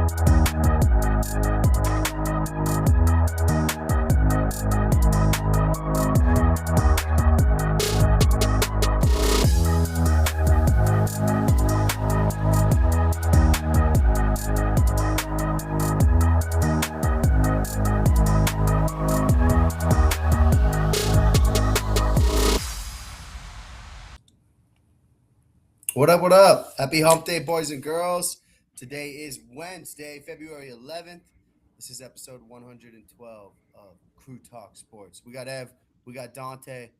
What up? What up? Happy Hump Day, boys and girls. Today is Wednesday, February 11th. This is episode 112 of Crew Talk Sports. We got Ev, we got Dante.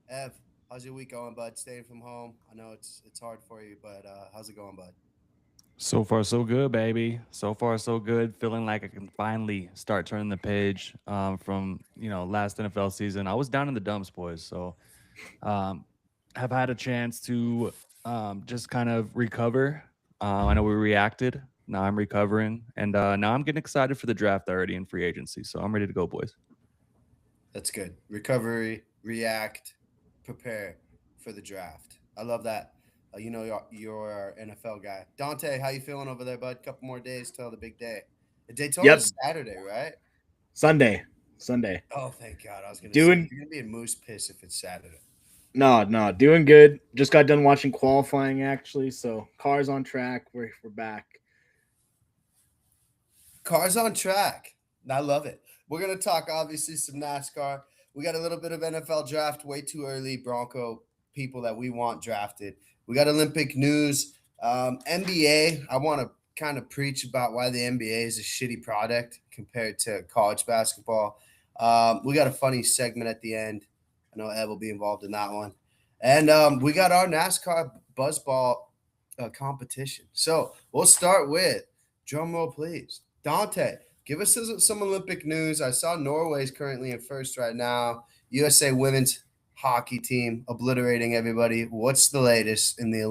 Ev, how's your week going, bud? Staying from home. I know it's hard for you, but how's it going, bud? So far, so good, baby. So far, so good. Feeling like I can finally start turning the page from last NFL season. I was down in the dumps, boys. So um, have had a chance to just kind of recover. I know we reacted. Now I'm recovering, and now I'm getting excited for the draft already in free agency. So I'm ready to go, boys. That's good. Recovery, react, prepare for the draft. I love that. You're our NFL guy. Dante, how you feeling over there, bud? Couple more days till the big day. Yep. Daytona's Saturday, right? Sunday. Sunday. Oh, thank God. I was going to say, Doing you're going to be in Moose Piss if it's Saturday. no, doing good. Just got done watching qualifying actually. So cars on track. We're back. Cars on track. I love it. We're going to talk, obviously, some NASCAR. We got a little bit of NFL draft way too early. Bronco people that we want drafted. We got Olympic news. NBA, I want to kind of preach about why the NBA is a shitty product compared to college basketball. We got a funny segment at the end. I know Ed will be involved in that one. And we got our NASCAR buzzball competition. So we'll start with drum roll, please. Dante, give us some Olympic news. I saw Norway is currently in first right now. USA women's hockey team obliterating everybody. What's the latest in the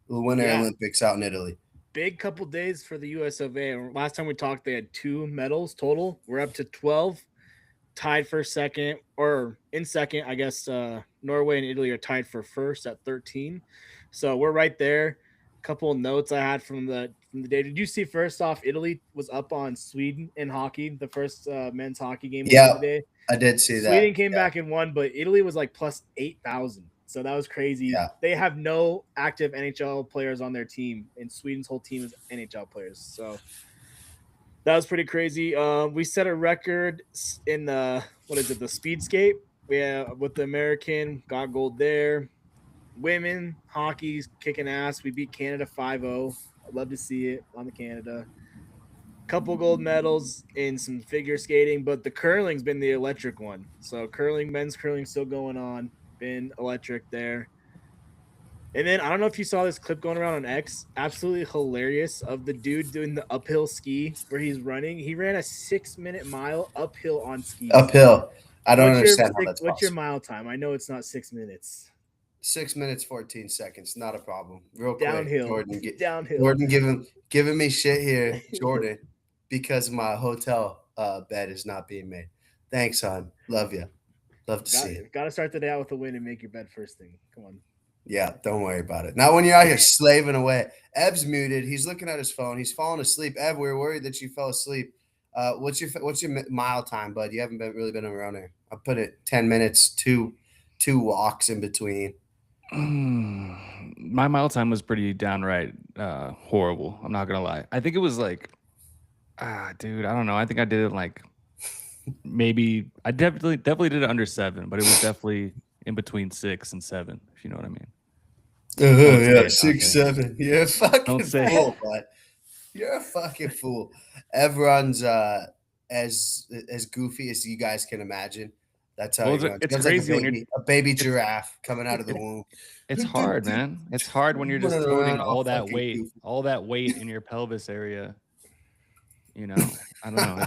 Winter Yeah. Olympics out in Italy? Big couple days for the US of A. Last time we talked, they had 2 medals total. We're up to 12, tied for second, or in second, I guess. Norway and Italy are tied for first at 13. So we're right there. Couple of notes I had from the day. Did you see first off, Italy was up on Sweden in hockey. The first men's hockey game was Yeah, today. I did see that. Sweden came back and won, but Italy was like plus 8,000. So that was crazy. Yeah. They have no active NHL players on their team, and Sweden's whole team is NHL players. So that was pretty crazy. We set a record in the speed skate. Yeah, with the American, got gold there. Women hockey's kicking ass. We beat Canada 5-0. I'd love to see it on the Canada. Couple gold medals in some figure skating, but the curling's been the electric one. So men's curling still going on. Been electric there. And then I don't know if you saw this clip going around on X, absolutely hilarious, of the dude doing the uphill ski where he's running. He ran a 6-minute mile uphill on skis. Uphill. I don't understand how that's What's your possible. mile time? I know it's not 6 minutes. 6 minutes, 14 seconds. Not a problem. Real Downhill. quick. Jordan, Downhill. Jordan giving me shit here, Jordan, because my hotel bed is not being made. Thanks, hon. Love you. Love to see it. Got to start the day out with a win and make your bed first thing. Come on. Yeah, don't worry about it. Not when you're out here slaving away. Ev's muted. He's looking at his phone. He's falling asleep. Ev, we were worried that you fell asleep. What's your mile time, bud? You haven't really been around here. I put it 10 minutes, two walks in between. My mile time was pretty downright horrible. I'm not gonna lie. I think it was like, dude, I don't know. I think I did it like maybe I definitely did it under 7, but it was definitely in between 6 and 7. If you know what I mean. Yeah, it, 6, Dante. 7. You're a fucking Don't say it. fool, bud. You're a fucking fool. Everyone's as goofy as you guys can imagine. That's how Well, you know. it's Just like crazy when you're. a baby giraffe coming out of the womb. It's hard, man. It's hard when you're just Running toting around all fucking goofy. all that weight in your pelvis area. You know, I don't know.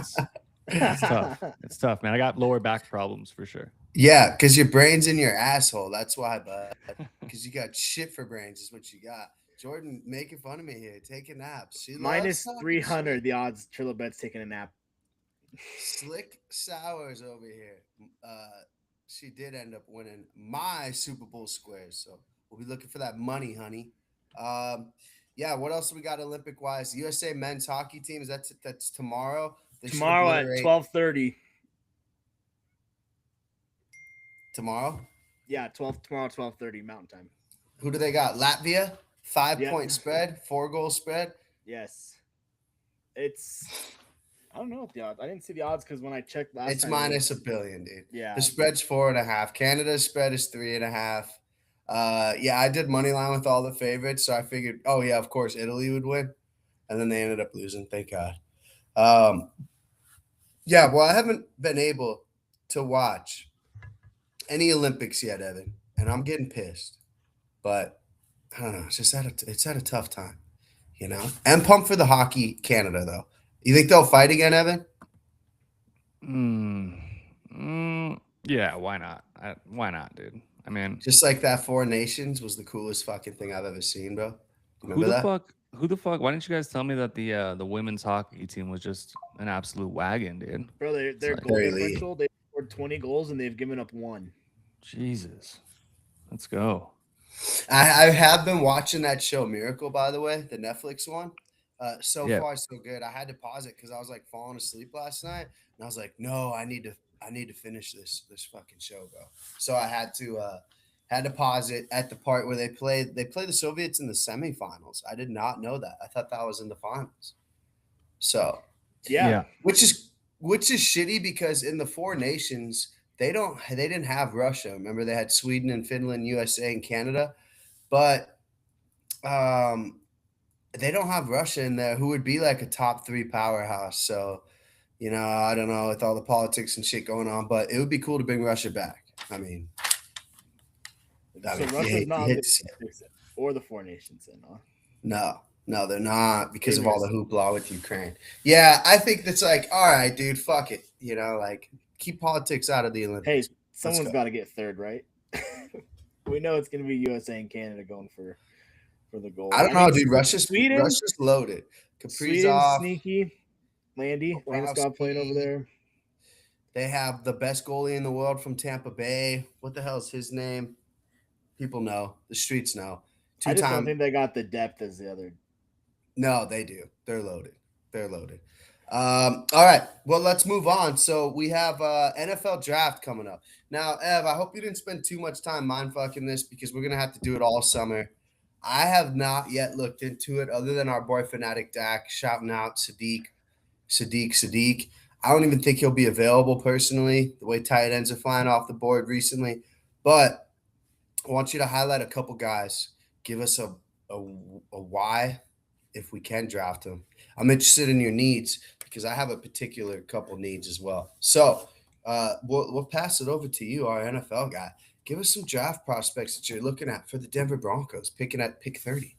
It's tough. It's tough, man. I got lower back problems for sure. Yeah, because your brain's in your asshole. That's why, bud. Because you got shit for brains, is what you got. Jordan making fun of me here, taking naps. She Minus loves talking 300, shit. the odds Trilla Bet's taking a nap. Slick Sours over here. She did end up winning my Super Bowl squares, so we'll be looking for that money, honey. Yeah, what else we got Olympic wise? USA men's hockey team, that's tomorrow. They should Tomorrow at obliterate 12:30. tomorrow. Yeah, tomorrow 12:30 Mountain Time. Who do they got? Latvia, 5-point Yeah. spread, 4-goal spread. Yes. It's I don't know what the odds. I didn't see the odds because when I checked last It's time, minus a billion, dude. Yeah. The spread's 4.5. Canada's spread is 3.5. Yeah, I did money line with all the favorites, so I figured, oh yeah, of course Italy would win, and then they ended up losing. Thank God. Yeah, well, I haven't been able to watch any Olympics yet, Evan, and I'm getting pissed. But I don't know. It's at a tough time, you know. I'm pumped for the hockey Canada though. You think they'll fight again, Evan? Yeah, why not? Why not, dude? I mean, Just like that Four Nations was the coolest fucking thing I've ever seen, bro. Remember that? Who the fuck? Why didn't you guys tell me that the women's hockey team was just an absolute wagon, dude? bro, their like goal very differential, they scored 20 goals and they've given up 1. Jesus, let's go. I have been watching that show Miracle, by the way, the Netflix one. So Yeah. far so good. I had to pause it because I was like falling asleep last night, and I was like, no, I need to finish this fucking show, bro. So I had to pause it at the part where they play the Soviets in the semifinals. I did not know that. I thought that was in the finals. So Yeah. which is shitty because in the Four Nations they didn't have Russia. Remember they had Sweden and Finland, USA and Canada, but they don't have Russia in there, who would be like a top 3 powerhouse. So, you know, I don't know with all the politics and shit going on, but it would be cool to bring Russia back. I mean, So Russia's not in the Olympics or the Four Nations in, huh? No, they're not because of all the hoopla with Ukraine. Yeah, I think that's like, all right, dude, fuck it. You know, like keep politics out of the Olympics. Hey, someone's got to get third, right? We know it's going to be USA and Canada going for the gold. I don't know, dude. Russia's loaded. Sweden, Kaprizov, sneaky. Landy, Landeskog playing over there. They have the best goalie in the world from Tampa Bay. What the hell is his name? People know. The streets know. I just don't think they got the depth as the other. No, they do. They're loaded. All right. Well, let's move on. So we have NFL draft coming up. Now, Ev, I hope you didn't spend too much time mind fucking this because we're going to have to do it all summer. I have not yet looked into it other than our boy Fanatic Dak shouting out Sadiq. I don't even think he'll be available personally, the way tight ends are flying off the board recently. But I want you to highlight a couple guys. Give us a why if we can draft them. I'm interested in your needs because I have a particular couple needs as well. So we'll pass it over to you, our NFL guy. Give us some draft prospects that you're looking at for the Denver Broncos, picking at pick 30.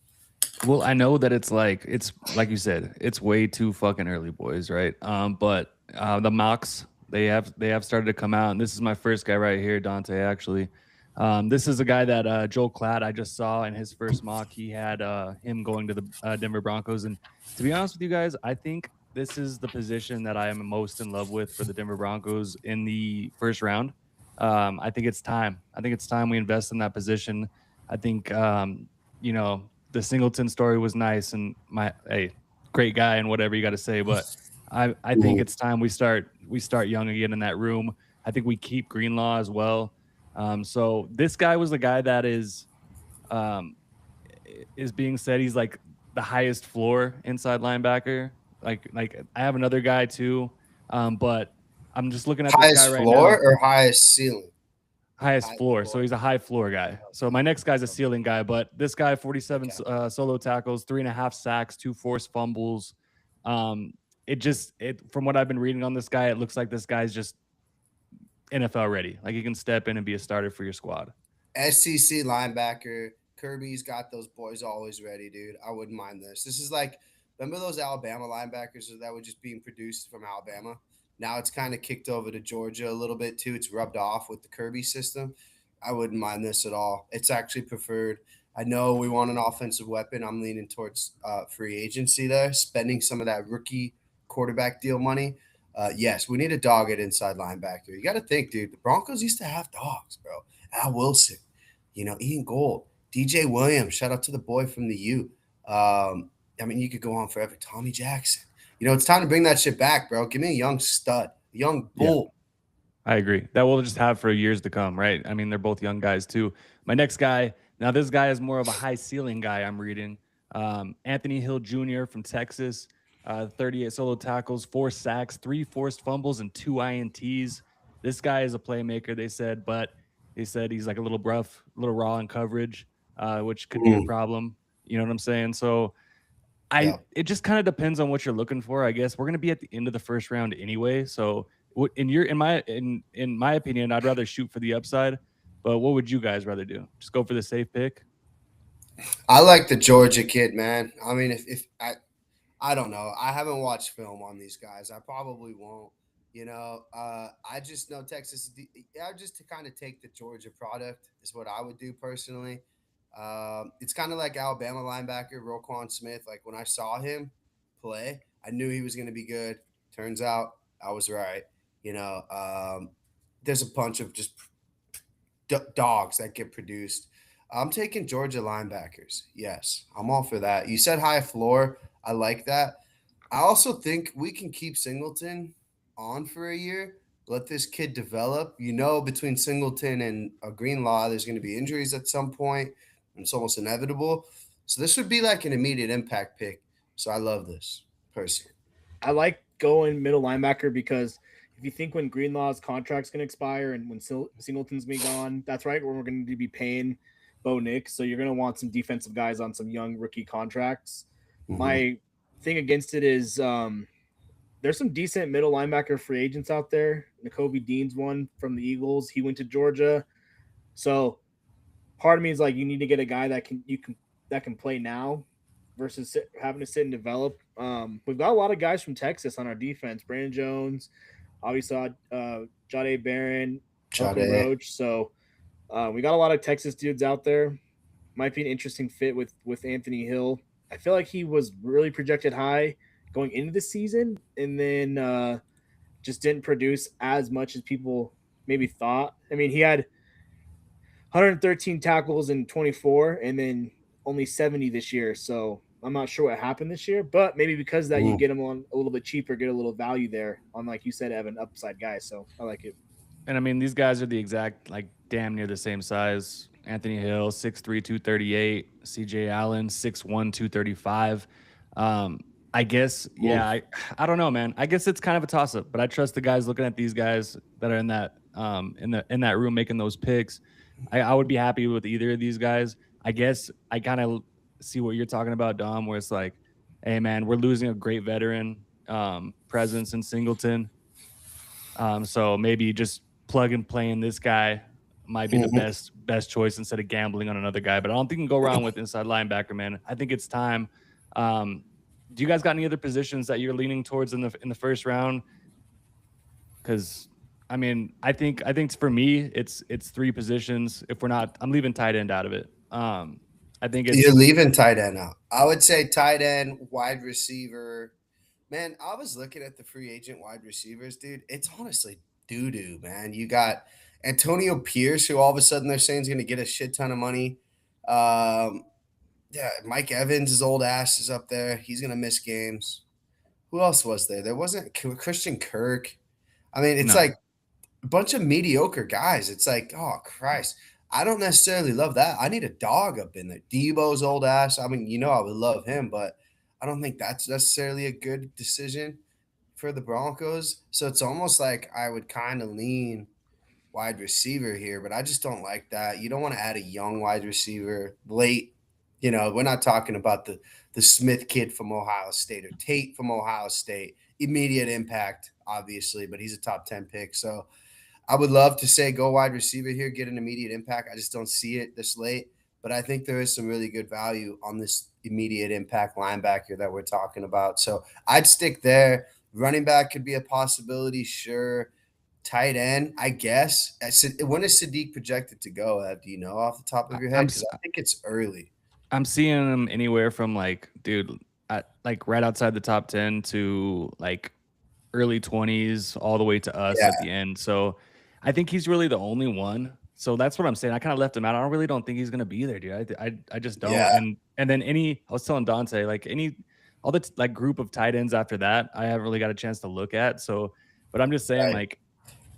Well, I know that it's like you said, it's way too fucking early, boys, right? But the mocks they have started to come out, and this is my first guy right here, Dante. Actually, this is a guy that Joel Klatt I just saw in his first mock. He had him going to the Denver Broncos, and to be honest with you guys, I think this is the position that I am most in love with for the Denver Broncos in the first round. I think it's time. We invest in that position. I think you know, the Singleton story was nice and great guy and whatever you got to say, but I think it's time we start young again in that room. I think we keep Greenlaw as well. So this guy was the guy that is being said he's like the highest floor inside linebacker. Like I have another guy too, but I'm just looking at highest this guy right floor now. or highest ceiling? Highest floor. So he's a high floor guy. So my next guy's a ceiling guy, but this guy, 47 solo tackles, 3.5 sacks, 2 forced fumbles. From what I've been reading on this guy, it looks like this guy's just NFL ready. Like he can step in and be a starter for your squad. SEC linebacker. Kirby's got those boys always ready, dude. I wouldn't mind this. This is like, remember those Alabama linebackers that were just being produced from Alabama? Now it's kind of kicked over to Georgia a little bit too. It's rubbed off with the Kirby system. I wouldn't mind this at all. It's actually preferred. I know we want an offensive weapon. I'm leaning towards free agency there, spending some of that rookie quarterback deal money. Yes, we need a dog at inside linebacker. You got to think, dude, the Broncos used to have dogs, bro. Al Wilson, Ian Gold, DJ Williams. Shout out to the boy from the U. I mean, you could go on forever. Tommy Jackson. It's time to bring that shit back, bro. Give me a young stud, a young bull. I agree. That we'll just have for years to come, right? I mean, they're both young guys too. My next guy, now this guy is more of a high ceiling guy I'm reading. Anthony Hill Jr. from Texas, 38 solo tackles, 4 sacks, 3 forced fumbles, and 2 INTs. This guy is a playmaker, they said, but they said he's like a little rough, a little raw in coverage, which could be a problem. You know what I'm saying? So it just kind of depends on what you're looking for. I guess we're gonna be at the end of the first round anyway. So in my opinion, I'd rather shoot for the upside. But what would you guys rather do? Just go for the safe pick? I like the Georgia kid, man. I mean, if I don't know. I haven't watched film on these guys. I probably won't. I just know Texas. I just to kind of take the Georgia product is what I would do personally. It's kind of like Alabama linebacker Roquan Smith. Like when I saw him play, I knew he was going to be good. Turns out I was right. There's a bunch of just dogs that get produced. I'm taking Georgia linebackers. Yes, I'm all for that. You said high floor. I like that. I also think we can keep Singleton on for a year. Let this kid develop. Between Singleton and a Greenlaw, there's going to be injuries at some point. And it's almost inevitable. So this would be like an immediate impact pick. So I love this personally. I like going middle linebacker because if you think when Greenlaw's contract's going to expire and when Singleton's be gone, that's right when we're going to be paying Bo Nix. So you're going to want some defensive guys on some young rookie contracts. Mm-hmm. My thing against it is there's some decent middle linebacker free agents out there. Nakobe Dean's one from the Eagles. He went to Georgia. So part of me is like, you need to get a guy that can play now versus having to sit and develop. We've got a lot of guys from Texas on our defense. Brandon Jones, obviously Jade Barron, Roach. So we got a lot of Texas dudes out there. Might be an interesting fit with Anthony Hill. I feel like he was really projected high going into the season and then just didn't produce as much as people maybe thought. I mean, he had 113 tackles in 24 and then only 70 this year. So I'm not sure what happened this year, but maybe because of that, you get him on a little bit cheaper, get a little value there on, like you said, Evan, upside guy. So I like it. And I mean, these guys are the exact, like damn near the same size. Anthony Hill, 6'3", 238. CJ Allen, 6'1", 235. I guess, yeah, I don't know, man. I guess it's kind of a toss-up, but I trust the guys looking at these guys that are in that in that room making those picks. I would be happy with either of these guys. I guess I kind of see what you're talking about, Dom, where it's like, hey, man, we're losing a great veteran presence in Singleton. So maybe just plug and play in this guy might be the best choice instead of gambling on another guy. But I don't think you can go wrong with inside linebacker, man. I think it's time. Do you guys got any other positions that you're leaning towards in the first round? Because I mean, I think for me, it's 3 positions. If we're not, I'm leaving tight end out of it. I think you're leaving tight end out. I would say tight end, wide receiver. Man, I was looking at the free agent wide receivers, dude. It's honestly doo-doo, man. You got Antonio Pierce, who all of a sudden they're saying is going to get a shit ton of money. Yeah, Mike Evans, his old ass is up there. He's going to miss games. Who else was there? There wasn't Christian Kirk. I mean, it's like a bunch of mediocre guys. It's like, oh, Christ. I don't necessarily love that. I need a dog up in there. Debo's old ass. I mean, I would love him, but I don't think that's necessarily a good decision for the Broncos. So it's almost like I would kind of lean wide receiver here, but I just don't like that. You don't want to add a young wide receiver late. We're not talking about the Smith kid from Ohio State or Tate from Ohio State. Immediate impact, obviously, but he's a top 10 pick. So I would love to say go wide receiver here, get an immediate impact. I just don't see it this late, but I think there is some really good value on this immediate impact linebacker that we're talking about. So I'd stick there. Running back could be a possibility, sure. Tight end, I guess. When is Sadiq projected to go? Do you know off the top of your head? Because I think it's early. I'm seeing him anywhere from like right outside the top 10 to like early 20s all the way to us at the end. So I think he's really the only one So that's what I'm saying. I kind of left him out. I really don't think he's gonna be there, dude. I just don't. Yeah. And then I was telling Dante, like all the like group of tight ends after that, I haven't really got a chance to look at. So, but I'm just saying, Right. like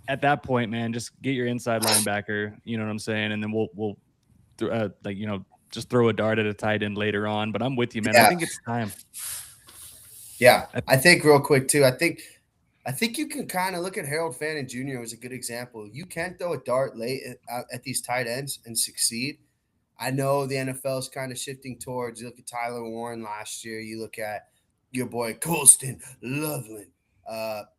at that point, man, just get your inside linebacker. You know what I'm saying? And then we'll like just throw a dart at a tight end later on. But I'm with you, man. Yeah. I think it's time. Yeah, I think real quick too. I think you can kind of look at Harold Fannin Jr. as a good example. You can throw a dart late at these tight ends and succeed. I know the NFL is kind of shifting towards. You look at Tyler Warren last year. You look at your boy Colston Loveland.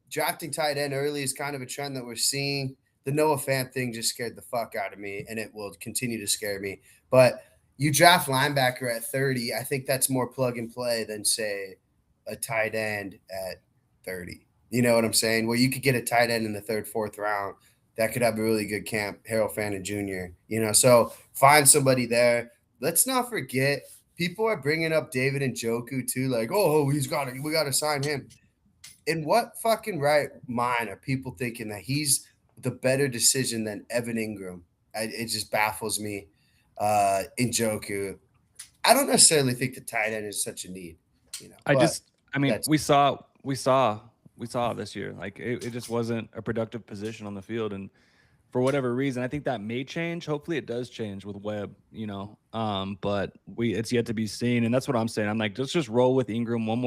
Drafting tight end early is kind of a trend that we're seeing. The Noah Fant thing just scared the fuck out of me, and it will continue to scare me. But you draft linebacker at 30. I think that's more plug and play than say a tight end at 30. You know what I'm saying? Where you could get a tight end in the third, fourth round that could have a really good camp, Harold Fannin Jr. So find somebody there. Let's not forget, people are bringing up David Njoku too, like, oh, we got to sign him. In what fucking right mind are people thinking that he's the better decision than Evan Ingram? It just baffles me. Njoku, I don't necessarily think the tight end is such a need. We saw this year. Like it just wasn't a productive position on the field, and for whatever reason, I think that may change. Hopefully, it does change with Webb. But it's yet to be seen, and that's what I'm saying. I'm like, let's just roll with Ingram one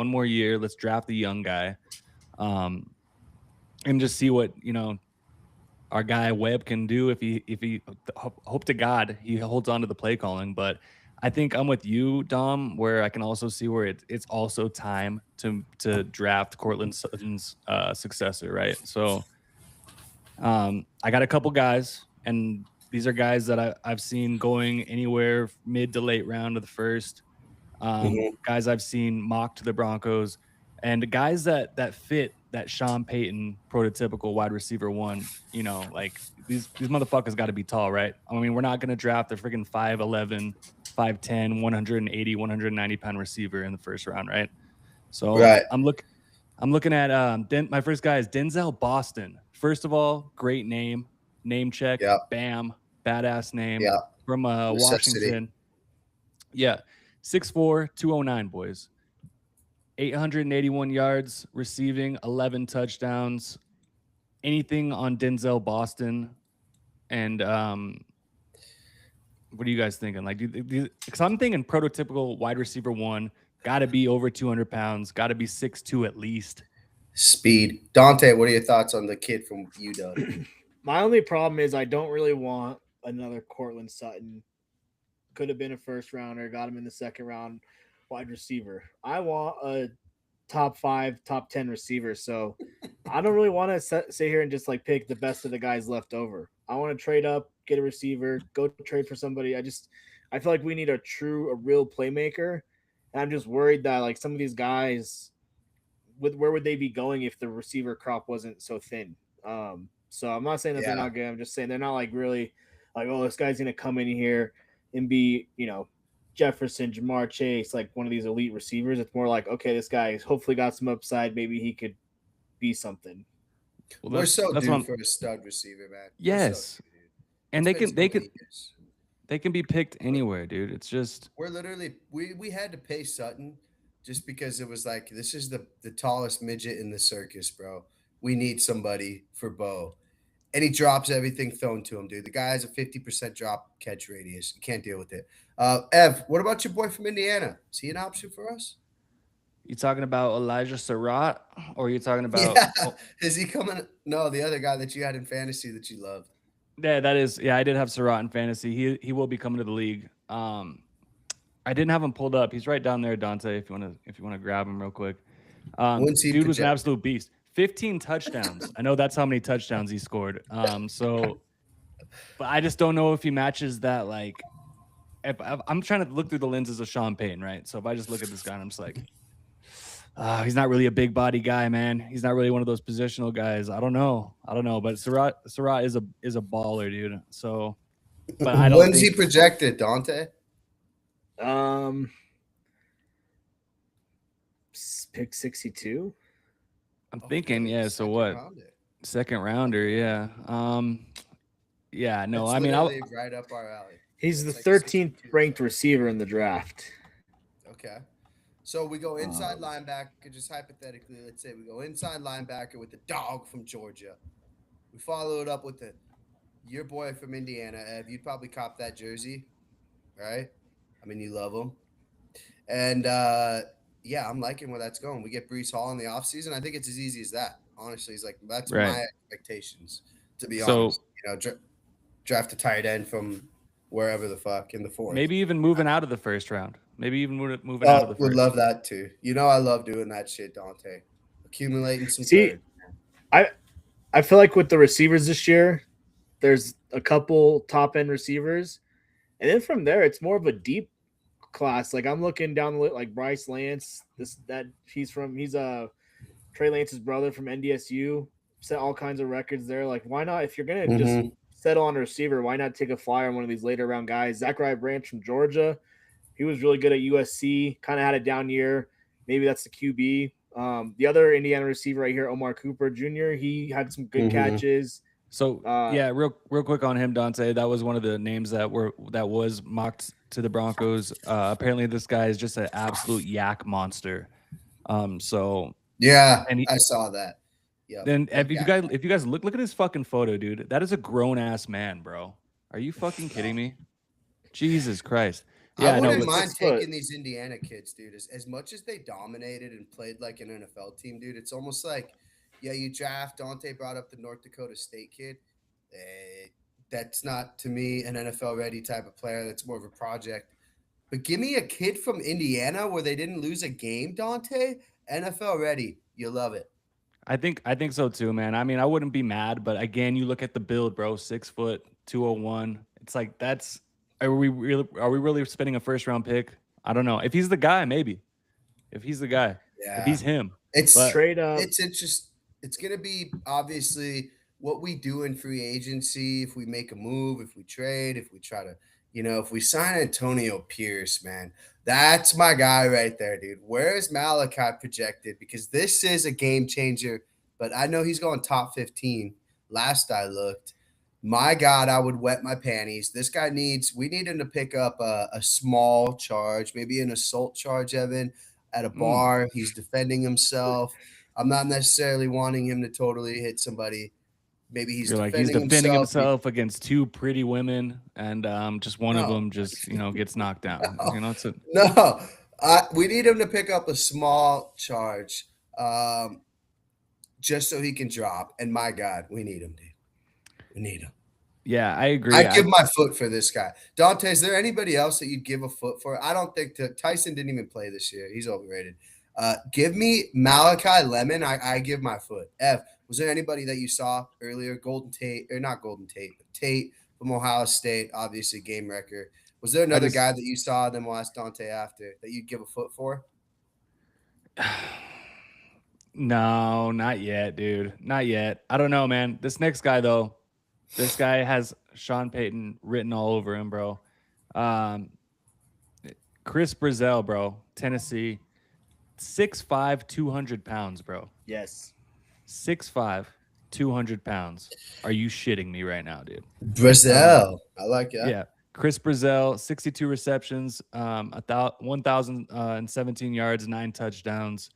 more year. Let's draft the young guy, and just see what our guy Webb can do if he hope to God he holds on to the play calling. But I think I'm with you, Dom, where I can also see where it's also time to draft Cortland Sutton's successor, right? So I got a couple guys, and these are guys that I've seen going anywhere mid to late round of the first. Guys I've seen mocked to the Broncos, and guys that fit that Sean Payton prototypical wide receiver one. Like these motherfuckers got to be tall, right? I mean, we're not going to draft a freaking 5'11", 5'10", 180, 190-pound receiver in the first round, right? So right. I'm looking at my first guy is Denzel Boston. First of all, great name check. Yeah. Bam, badass name. Yeah. From Washington. Yeah, 6'4", 209, boys. 881 yards receiving, 11 touchdowns. Anything on Denzel Boston? And what are you guys thinking? Like, because I'm thinking prototypical wide receiver one, got to be over 200 pounds, got to be 6'2" at least. Speed. Dante, what are your thoughts on the kid from UW? My only problem is I don't really want another Cortland Sutton. Could have been a first rounder, got him in the second round, wide receiver. I want a top 5, top 10 receiver. So I don't really want to sit here and just like pick the best of the guys left over. I want to trade up, get a receiver, go trade for somebody. I feel like we need a real playmaker. And I'm just worried that like some of these guys, where would they be going if the receiver crop wasn't so thin? So I'm not saying that they're not good. I'm just saying they're not like really like, oh, this guy's gonna come in here and be, Jefferson, Jamar Chase, like one of these elite receivers. It's more like, okay, this guy hopefully got some upside. Maybe he could be something. Well, we're so due for a stud receiver, man. Yes, and they can be picked anywhere, dude. It's just we're literally we had to pay Sutton just because it was like, this is the tallest midget in the circus, bro. We need somebody for Bo. And he drops everything thrown to him, dude. The guy has a 50% drop catch radius. You can't deal with it. Ev, what about your boy from Indiana? Is he an option for us? You talking about Elijah Surratt, or are you talking about? Yeah. Is he coming? No, the other guy that you had in fantasy that you loved. Yeah, that is. Yeah, I did have Surratt in fantasy. He will be coming to the league. I didn't have him pulled up. He's right down there, Dante. If you want to grab him real quick. Dude was an absolute beast. 15 touchdowns. I know that's how many touchdowns he scored. But I just don't know if he matches that. Like, if I'm trying to look through the lenses of Sean Payton, right? So if I just look at this guy, and I'm just like, he's not really a big body guy, man. He's not really one of those positional guys. I don't know. But Surratt is a baller, dude. So, but I don't. When's he projected, Dante? Pick 62. I'm thinking, yeah. So what? Second rounder, yeah. Yeah, no, That's I mean, literally right up our alley. He's That's the like 13th 62. ranked receiver in the draft. Okay. So we go inside Um, linebacker, just hypothetically, let's say we go inside linebacker with the dog from Georgia. We follow it up with your boy from Indiana, Ev. You'd probably cop that jersey, right? I mean, you love him. And yeah, I'm liking where that's going. We get Brees Hall in the offseason. I think it's as easy as that. Honestly, it's like that's right. my expectations, to be So honest. Draft a tight end from wherever the fuck in the fourth. maybe even moving out of the first round. Maybe even moving out of the Would first. love that too. I love doing that shit, Dante. Accumulating some See, third. I feel like with the receivers this year, there's a couple top end receivers, and then from there, it's more of a deep class. Like I'm looking down the list, like Bryce Lance. He's Trey Lance's brother from NDSU. Set all kinds of records there. Like why not? If you're gonna just settle on a receiver, why not take a flyer on one of these later round guys? Zachariah Branch from Georgia. He was really good at USC. Kind of had a down year. Maybe that's the QB. The other Indiana receiver right here, Omar Cooper Jr. He had some good catches. So yeah, real quick on him, Dante. That was one of the names that was mocked to the Broncos. Apparently, this guy is just an absolute yak monster. So yeah, I saw that. Yeah. Then if you guys look at his fucking photo, dude, that is a grown ass man, bro. Are you fucking kidding me? Jesus Christ. Yeah, I wouldn't mind taking these Indiana kids, dude. As much as they dominated and played like an NFL team, dude, it's almost like, yeah, you draft. Dante brought up the North Dakota State kid. That's not, to me, an NFL ready type of player. That's more of a project. But give me a kid from Indiana where they didn't lose a game, Dante. NFL ready. You love it. I think so too, man. I mean, I wouldn't be mad, but again, you look at the build, bro. 6 foot, 201. It's like that's. Are we really spending a first round pick? I don't know. If he's the guy, maybe. If he's the guy, if he's him, it's straight up. It's interesting. It's gonna be obviously what we do in free agency. If we make a move, if we trade, if we try to, if we sign Antonio Pierce, man, that's my guy right there, dude. Where is Malachi projected? Because this is a game changer. But I know he's going top 15. Last I looked. My God, I would wet my panties. This guy we need him to pick up a small charge, maybe an assault charge, Evan, at a bar. He's defending himself. I'm not necessarily wanting him to totally hit somebody. Maybe he's defending himself against 2 pretty women, and just one of them just gets knocked down. We need him to pick up a small charge, just so he can drop. And my God, we need him, dude. We need him. Yeah, I agree. I'd give my foot for this guy. Dante, is there anybody else that you'd give a foot for? I don't think Tyson didn't even play this year. He's overrated. Give me Malachi Lemon. I give my foot. Was there anybody that you saw earlier? Not Golden Tate, but Tate from Ohio State, obviously game wrecker. Was there another guy that you saw? Then we'll ask Dante after that you'd give a foot for. No, not yet, dude. Not yet. I don't know, man. This next guy, though, this guy has Sean Payton written all over him, bro. Chris Brazell, bro, Tennessee, 6'5", 200 pounds, bro. Yes. 6'5", 200 pounds. Are you shitting me right now, dude? Brazell. I like it. Yeah. Chris Brazell, 62 receptions, 1,017 yards, 9 touchdowns.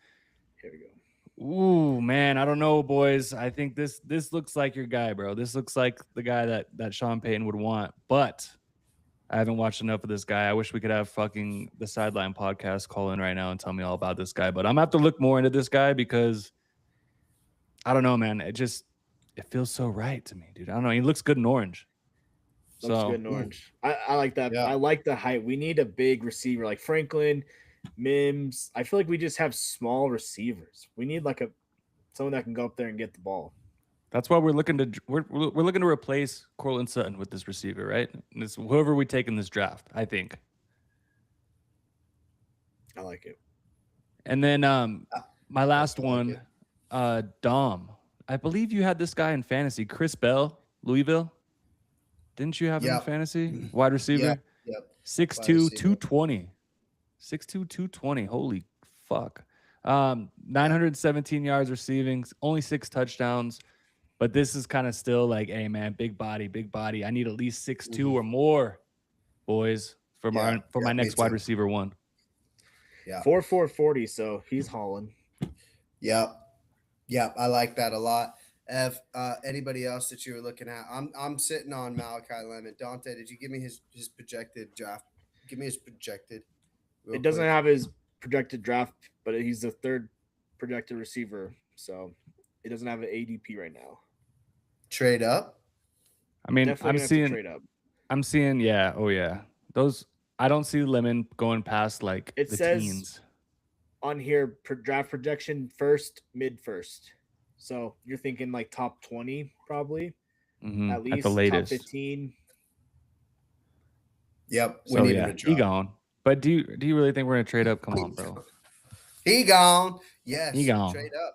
Here we go. Ooh, man, I don't know, boys. I think this looks like your guy, bro. This looks like the guy that Sean Payton would want. But I haven't watched enough of this guy. I wish we could have fucking the Sideline podcast call in right now and tell me all about this guy. But I'm gonna have to look more into this guy because I don't know, man. It feels so right to me, dude. I don't know. He looks good in orange. Looks good in orange. I like that. Yeah. I like the height. We need a big receiver like Franklin, Mims. I feel like we just have small receivers. We need like someone that can go up there and get the ball. That's why we're looking to replace Courtland Sutton with this receiver, right? And it's whoever we take in this draft, I think. I like it. And then my last one, Dom. I believe you had this guy in fantasy, Chris Bell, Louisville. Didn't you have him in fantasy? Wide receiver? Yep. 6'2", 220. 6'2", 220. Holy fuck. 917 yards receiving, only 6 touchdowns. But this is kind of still like, hey man, big body, big body. I need at least 6'2" Mhm. or more, boys, for my Yeah, me next wide too. receiver one. Yeah. 4.40, so he's hauling. Yep. Yep. I like that a lot. Ev, anybody else that you were looking at? I'm sitting on Malachi Lemon. Dante, did you give me his projected draft? Give me his projected. Real It doesn't quick. have his projected draft, but he's the third projected receiver, so it doesn't have an ADP right now. Trade up. I mean, Definitely gonna have to trade up. I'm seeing, yeah, oh yeah. Those I don't see Lemon going past like It the says teens. on here draft projection first, mid first. So you're thinking like top 20 probably, at least the top latest. 15. Yep. We So need him yeah, to he drop. gone. But do you really think we're gonna trade up? Come on, bro. He gone. Yes. He gone. Trade up.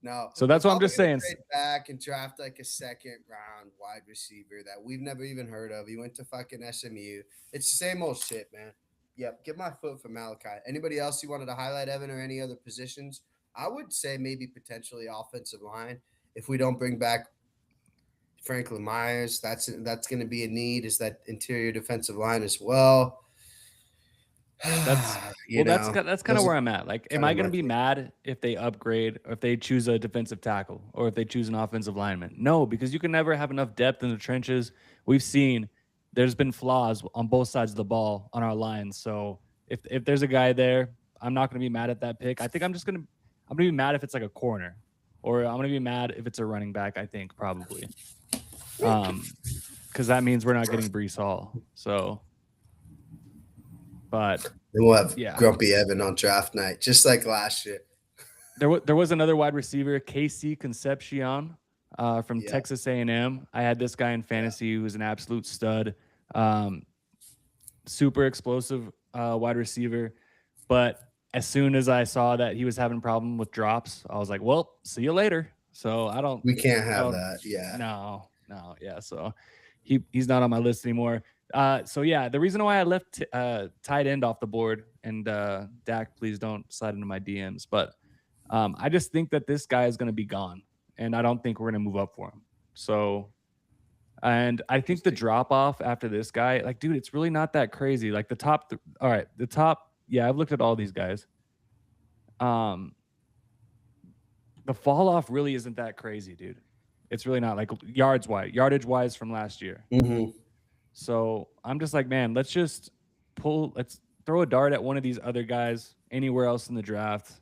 No. So that's we're what I'm just probably gonna saying. Trade back and draft like a second round wide receiver that we've never even heard of. He went to fucking SMU. It's the same old shit, man. Yep. Get my foot for Malachi. Anybody else you wanted to highlight, Evan, or any other positions? I would say maybe potentially offensive line. If we don't bring back Franklin Myers, that's going to be a need. Is that interior defensive line as well? That's that's kind of where I'm at. Like, am I going to be mad if they upgrade or if they choose a defensive tackle or if they choose an offensive lineman? No, because you can never have enough depth in the trenches. We've seen there's been flaws on both sides of the ball on our lines. So if there's a guy there, I'm not going to be mad at that pick. I think I'm going to be mad if it's like a corner, or I'm going to be mad if it's a running back. I think probably, because that means we're not getting Breece Hall. So. But then we'll have Grumpy Evan on draft night, just like last year. There was another wide receiver, KC Concepcion, from Texas A&M. I had this guy in fantasy who was an absolute stud, super explosive wide receiver. But as soon as I saw that he was having a problem with drops, I was like, well, see you later. So we can't have that. Yeah. No. Yeah. So he's not on my list anymore. So yeah, the reason why I left tight end off the board, and Dak, please don't slide into my DMs, but I just think that this guy is going to be gone, and I don't think we're going to move up for him. So, and I think the drop off after this guy, like, dude, it's really not that crazy. Like the top, yeah, I've looked at all these guys. The fall off really isn't that crazy, dude. It's really not, like yardage wise from last year. Mm-hmm. So I'm just like, man, let's throw a dart at one of these other guys anywhere else in the draft.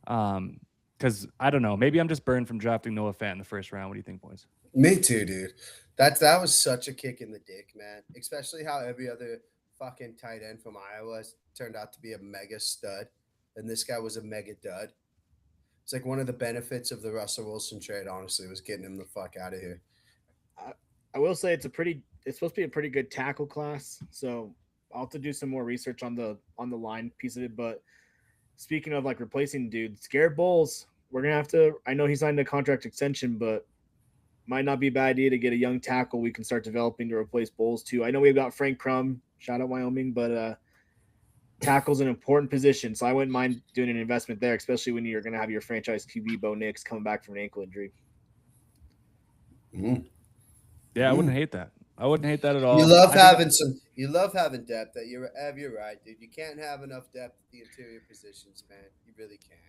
Because I don't know, maybe I'm just burned from drafting Noah Fant in the first round. What do you think, boys? Me too, dude. That was such a kick in the dick, man. Especially how every other fucking tight end from Iowa turned out to be a mega stud, and this guy was a mega dud. It's like one of the benefits of the Russell Wilson trade, honestly, was getting him the fuck out of here. I will say it's supposed to be a pretty good tackle class. So I'll have to do some more research on the line piece of it. But speaking of like replacing dudes, Garrett Bowles, we're gonna have to. I know he signed a contract extension, but might not be a bad idea to get a young tackle we can start developing to replace Bowles too. I know we've got Frank Crum, shout out Wyoming, but tackle's an important position, so I wouldn't mind doing an investment there, especially when you're gonna have your franchise QB Bo Nix coming back from an ankle injury. Mm. Yeah, I wouldn't hate that. I wouldn't hate that at all. You love having depth. You're right, dude. You can't have enough depth at the interior positions, man. You really can't.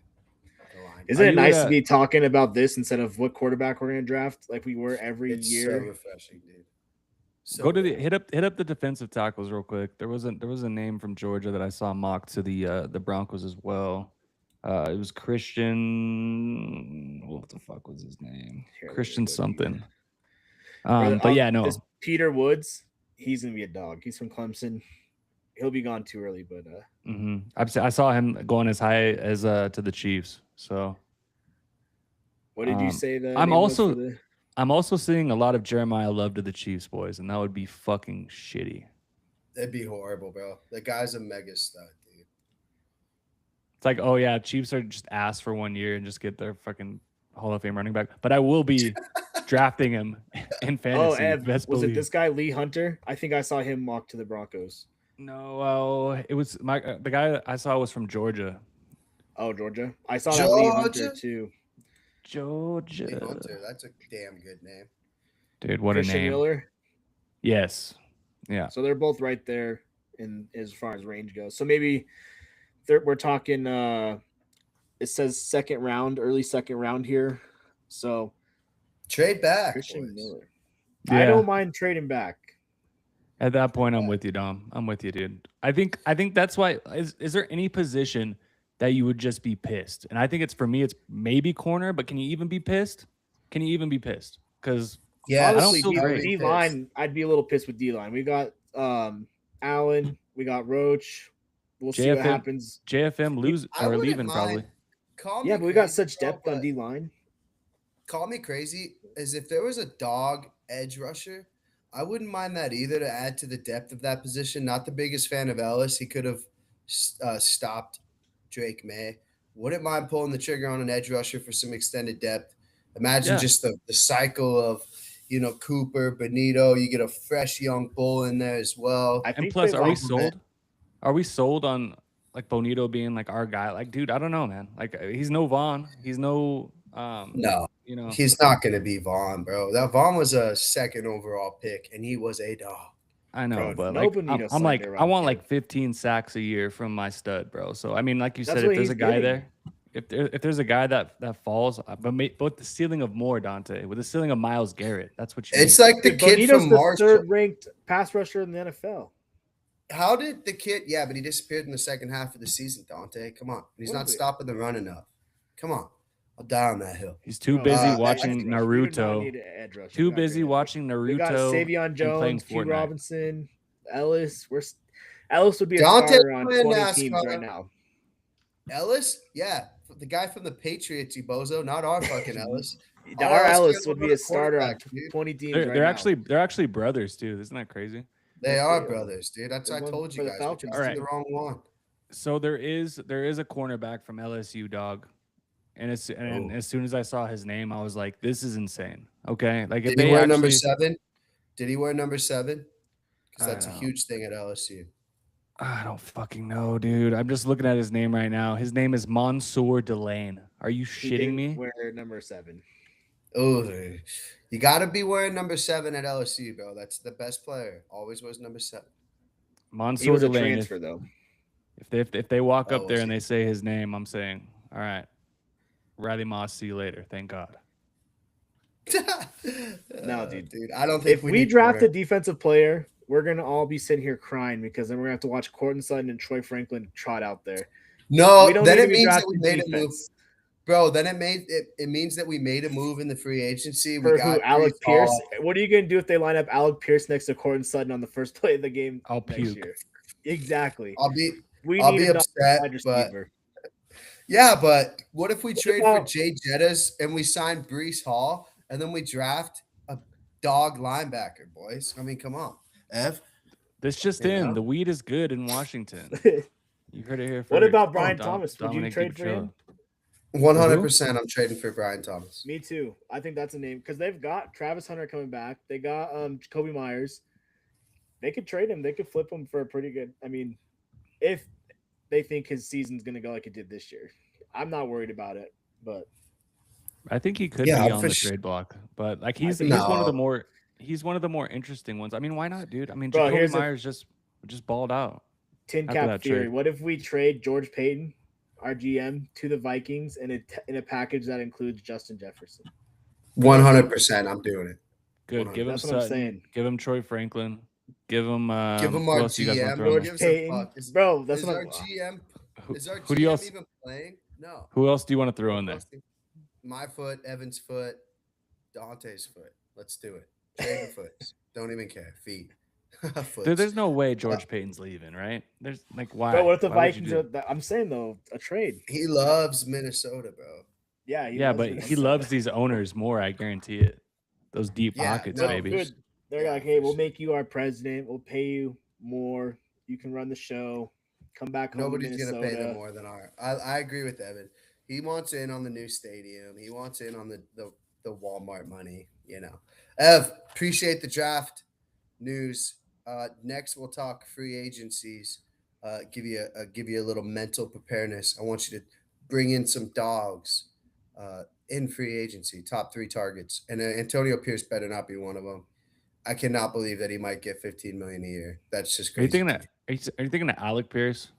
Isn't it nice to be talking about this instead of what quarterback we're going to draft like we were every year? So refreshing, dude. Go to the hit up the defensive tackles real quick. There was a name from Georgia that I saw mocked to the Broncos as well. It was Christian. What the fuck was his name? Christian something. But yeah, no. This Peter Woods, he's gonna be a dog. He's from Clemson. He'll be gone too early, but I saw him going as high as to the Chiefs. So what did you say that I'm also seeing a lot of Jeremiah Love to the Chiefs, boys, and that would be fucking shitty. That'd be horrible, bro. The guy's a mega stud, dude. It's like, oh yeah, Chiefs are just ass for 1 year and just get their fucking Hall of Fame running back. But I will be drafting him in fantasy. Was it this guy Lee Hunter? I think I saw him mocked to the Broncos. No, it was the guy I saw was from Georgia. Oh, Georgia. I saw that Lee Hunter too. Georgia. Hunter. That's a damn good name. Dude, what Christian a name. Miller. Yes. Yeah. So they're both right there in as far as range goes. So maybe we're talking. It says second round, early second round here. So Trade back, Christian boys. Miller. Yeah. I don't mind trading back. At that point, I'm with you, Dom. I'm with you, dude. I think that's why. Is there any position that you would just be pissed? And I think it's for me, it's maybe corner, but can you even be pissed? Can you even be pissed? Because Yeah, I don't Honestly, feel great. D line, I'd be a little pissed with D line. We got Allen, we got Roach. We'll see what JFM happens. JFM lose I or wouldn't leaving mind. probably. Call Yeah, me but we got crazy, such bro, depth on but D line. call me crazy. As if there was a dog edge rusher, I wouldn't mind that either to add to the depth of that position. Not the biggest fan of Ellis. He could have stopped Drake May. Wouldn't mind pulling the trigger on an edge rusher for some extended depth. Imagine Yeah. just the cycle of, Cooper, Benito. You get a fresh young bull in there as well. I And think plus, they are we like- sold? Are we sold on like Bonito being like our guy? Like, dude, I don't know, man. Like, he's no Vaughn. He's no No, you know. he's not going to be Vaughn, bro. That Vaughn was a second overall pick, and he was a dog. I know, Bro, but no like Bonito I'm like Sunday I want around like here. 15 sacks a year from my stud, bro. So I mean, like you That's said, what if there's he's a guy getting. there, if there's a guy that falls, but the ceiling of more Dante with the ceiling of Miles Garrett, that's what you It's need. like the Dude, kid Bonito's from the Marshall. third ranked pass rusher in the NFL. How did the kid? Yeah, but he disappeared in the second half of the season, Dante. Come on. He's not Totally. stopping the run enough. Come on. I'll die on that hill. He's too Bro, busy edge watching We do not Naruto. need an edge rusher. We Too got great busy edge watching rushers. We got Naruto Savion and playing Jones, Q Fortnite. Robinson, Ellis. Ellis would be a Dante starter on playing 20 teams NASCAR. right now. Ellis? Yeah. The guy from the Patriots, you bozo. Not our fucking Ellis. Our else Ellis cares would about be a the starter on quarterback, dude. 20 teams They're, right they're now. actually brothers too. Isn't that crazy? They Yes, are they are. brothers, dude. That's They I won told for you the guys. Falcons. We're All right. the wrong one. So there is a cornerback from LSU, dog. And as soon as I saw his name, I was like, this is insane. Okay. Like if Did he they wear actually number 7? Did he wear number 7? Because I that's a don't know. huge thing at LSU. I don't fucking know, dude. I'm just looking at his name right now. His name is Mansour Delane. Are you He shitting didn't me? Wear number 7. Oh, you got to be wearing number 7 at LSU, bro. That's the best player. Always wears number 7. He Mansour was a Delane. transfer though. If they walk Oh, up there was and he? they say his name, I'm saying, all right, Riley Moss, see you later. Thank God. No, dude. Dude, I don't think If we need draft a corner. defensive player, we're gonna all be sitting here crying because then we're gonna have to watch Cortland Sutton and Troy Franklin trot out there. No, We don't then need it to be means that we drafting made a move. defense. Bro, then it means that we made a move in the free agency. We For got who? Alec Brees Pierce. Hall. What are you gonna do if they line up Alec Pierce next to Cortland Sutton on the first play of the game I'll next puke. year? Exactly. I'll be We need be another upset, wide but receiver. yeah, but what if we trade for about- Jay Jettas and we sign Brees Hall and then we draft a dog linebacker, boys? I mean, come on. Ev? This just You in. know? The weed is good in Washington. You heard it here first. What about Brian Dom- Thomas? Would you Dominic trade for him? 100% I'm trading for Brian Thomas. Me too. I think that's a name because they've got Travis Hunter coming back. They got Jacoby Myers. They could trade him. They could flip him for a pretty good. I mean, if they think his season's gonna go like it did this year, I'm not worried about it. But I think he could Yeah, be on for the sure. trade block, but like he's think one of the No. more interesting ones. I mean, why not, dude? I mean, Bro, Jacoby here's a- Myers just balled out. tin After cap that theory. trade. What if we trade George Payton, our GM, to the Vikings in a package that includes Justin Jefferson? 100% I'm doing it. Good. Give him That's what I'm Sutton. saying. Give him Troy Franklin. Give him. Give him who our else you guys want to GM. throw in Lord, there? gives a Payton, fuck. bro. That's Is what our I'm. GM is our Who do you GM else? even playing? No. Who else do you want to throw in there? My foot, Evan's foot, Dante's foot. Let's do it. Trade the foots. Don't even care. Feet. Foots. There's no way George Payton's leaving, right? There's like why? Bro, what if the Why would you Vikings? do it? I'm saying though, a trade. He loves Minnesota, bro. Yeah, Yeah, but he loves these owners more. I guarantee it. Those deep Yeah, pockets, no, baby. Good. They're Yeah, like, hey, for we'll sure. make you our president. We'll pay you more. You can run the show. Come back home. Nobody's to gonna pay them Minnesota. more than our. I agree with Evan. He wants in on the new stadium. He wants in on the Walmart money. You know, Ev, appreciate the draft news. Next, we'll talk free agencies. Give you a little mental preparedness. I want you to bring in some dogs. in free agency, top 3 targets, and Antonio Pierce better not be one of them. I cannot believe that he might get 15 million a year. That's just Are you crazy. thinking to that? me. Are you thinking of Alec Pierce?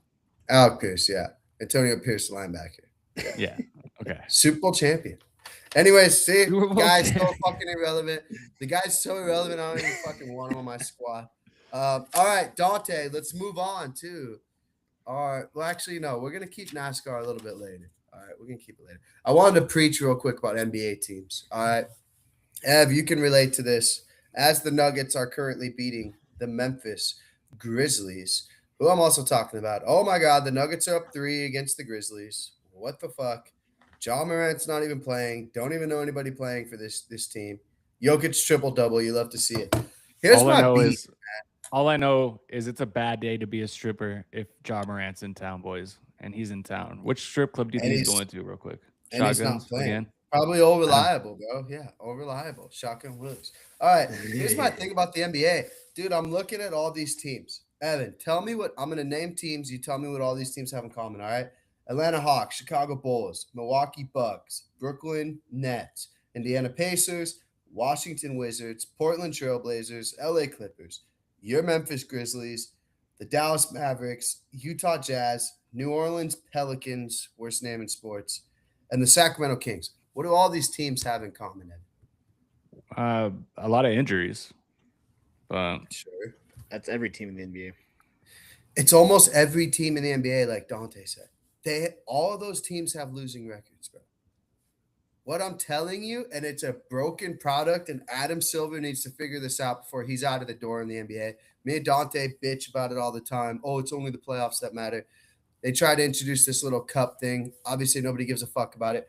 Alec Pierce, yeah. Antonio Pierce, linebacker. Yeah. Okay. Super Bowl champion. Anyways, see, Super Bowl guy's so champion. fucking irrelevant. The guy's so irrelevant. I don't even fucking want him on my squad. All right, Dante, let's move on to our. Well, actually, no, we're gonna keep NASCAR a little bit later. All right, we're gonna keep it later. I wanted to preach real quick about NBA teams. All right, Ev, you can relate to this. As the Nuggets are currently beating the Memphis Grizzlies, who I'm also talking about. Oh my God, the Nuggets are up 3 against the Grizzlies. What the fuck? Ja Morant's not even playing. Don't even know anybody playing for this team. Jokic triple-double. You love to see it. Here's all I my know beat. is all I know is it's a bad day to be a stripper if Ja Morant's in town, boys, and he's in town. Which strip club do you And think he's he's- going to, real quick? and he's not Shotguns playing. again. Probably all reliable, bro. Yeah, all reliable. Shotgun Willis. All right. Here's my thing about the NBA. Dude, I'm looking at all these teams. Evan, tell me what I'm going to name teams. You tell me what all these teams have in common. All right. Atlanta Hawks, Chicago Bulls, Milwaukee Bucks, Brooklyn Nets, Indiana Pacers, Washington Wizards, Portland Trailblazers, LA Clippers, your Memphis Grizzlies, the Dallas Mavericks, Utah Jazz, New Orleans Pelicans, worst name in sports, and the Sacramento Kings. What do all these teams have in common, Ed? A lot of injuries, but Sure. That's every team in the NBA. It's almost every team in the NBA, like Dante said. All of those teams have losing records, bro. What I'm telling you, and it's a broken product, and Adam Silver needs to figure this out before he's out of the door in the NBA. Me and Dante bitch about it all the time. Oh, it's only the playoffs that matter. They try to introduce this little cup thing. Obviously, nobody gives a fuck about it.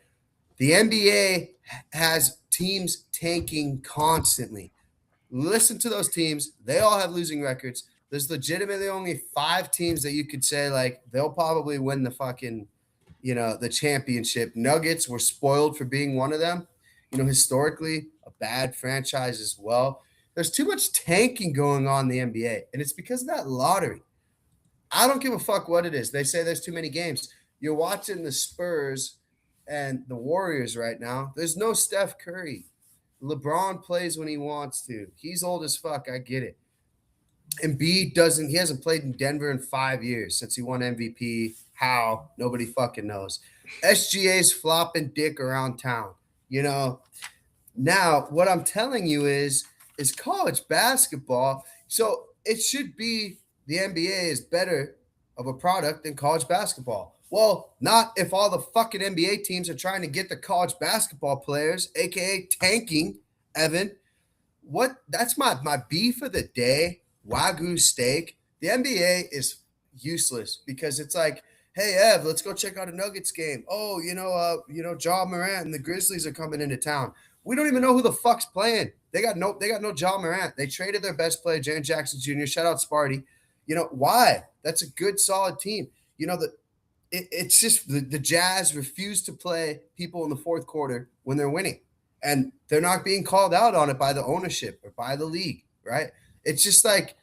The NBA has teams tanking constantly. Listen to those teams. They all have losing records. There's legitimately only 5 teams that you could say, like, they'll probably win the fucking, the championship. Nuggets were spoiled for being one of them. Historically, a bad franchise as well. There's too much tanking going on in the NBA, and it's because of that lottery. I don't give a fuck what it is. They say there's too many games. You're watching the Spurs and the Warriors right now. There's no Steph Curry. LeBron plays when he wants to. He's old as fuck. I get it. Embiid he hasn't played in Denver in 5 years since he won MVP. How? Nobody fucking knows. SGA's flopping dick around town. Now what I'm telling you is college basketball. So it should be the NBA is better of a product than college basketball. Well, not if all the fucking NBA teams are trying to get the college basketball players, aka tanking, Evan. That's my beef of the day. Wagyu steak. The NBA is useless because it's like, hey Ev, let's go check out a Nuggets game. Oh, Ja Morant and the Grizzlies are coming into town. We don't even know who the fuck's playing. They got no Ja Morant. They traded their best player, Jaren Jackson Jr. Shout out Sparty. Why? That's a good, solid team. It's just the Jazz refuse to play people in the fourth quarter when they're winning. And they're not being called out on it by the ownership or by the league, right? It's just like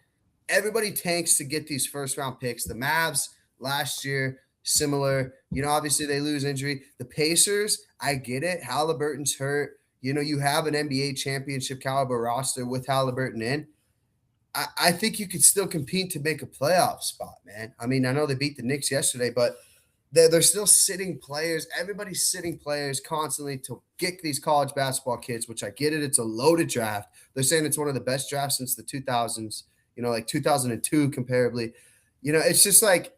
everybody tanks to get these first-round picks. The Mavs last year, similar. Obviously they lose injury. The Pacers, I get it. Halliburton's hurt. You have an NBA championship caliber roster with Halliburton in. I think you could still compete to make a playoff spot, man. I mean, I know they beat the Knicks yesterday, but they're still sitting players. Everybody's sitting players constantly to get these college basketball kids, which I get it. It's a loaded draft. They're saying it's one of the best drafts since the 2000s, like 2002 comparably. It's just like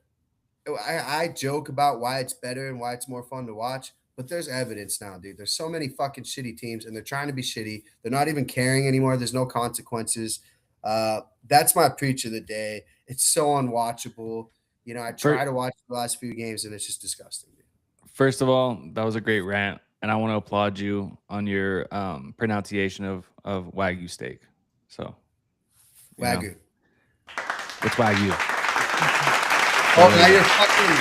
I joke about why it's better and why it's more fun to watch, but there's evidence now, dude. There's so many fucking shitty teams, and they're trying to be shitty. They're not even caring anymore. There's no consequences. That's my preach of the day. It's so unwatchable. I try to watch the last few games, and it's just disgusting. First of all, that was a great rant, and I want to applaud you on your pronunciation of Wagyu steak. So, Wagyu. It's Wagyu. Oh, now you're fucking.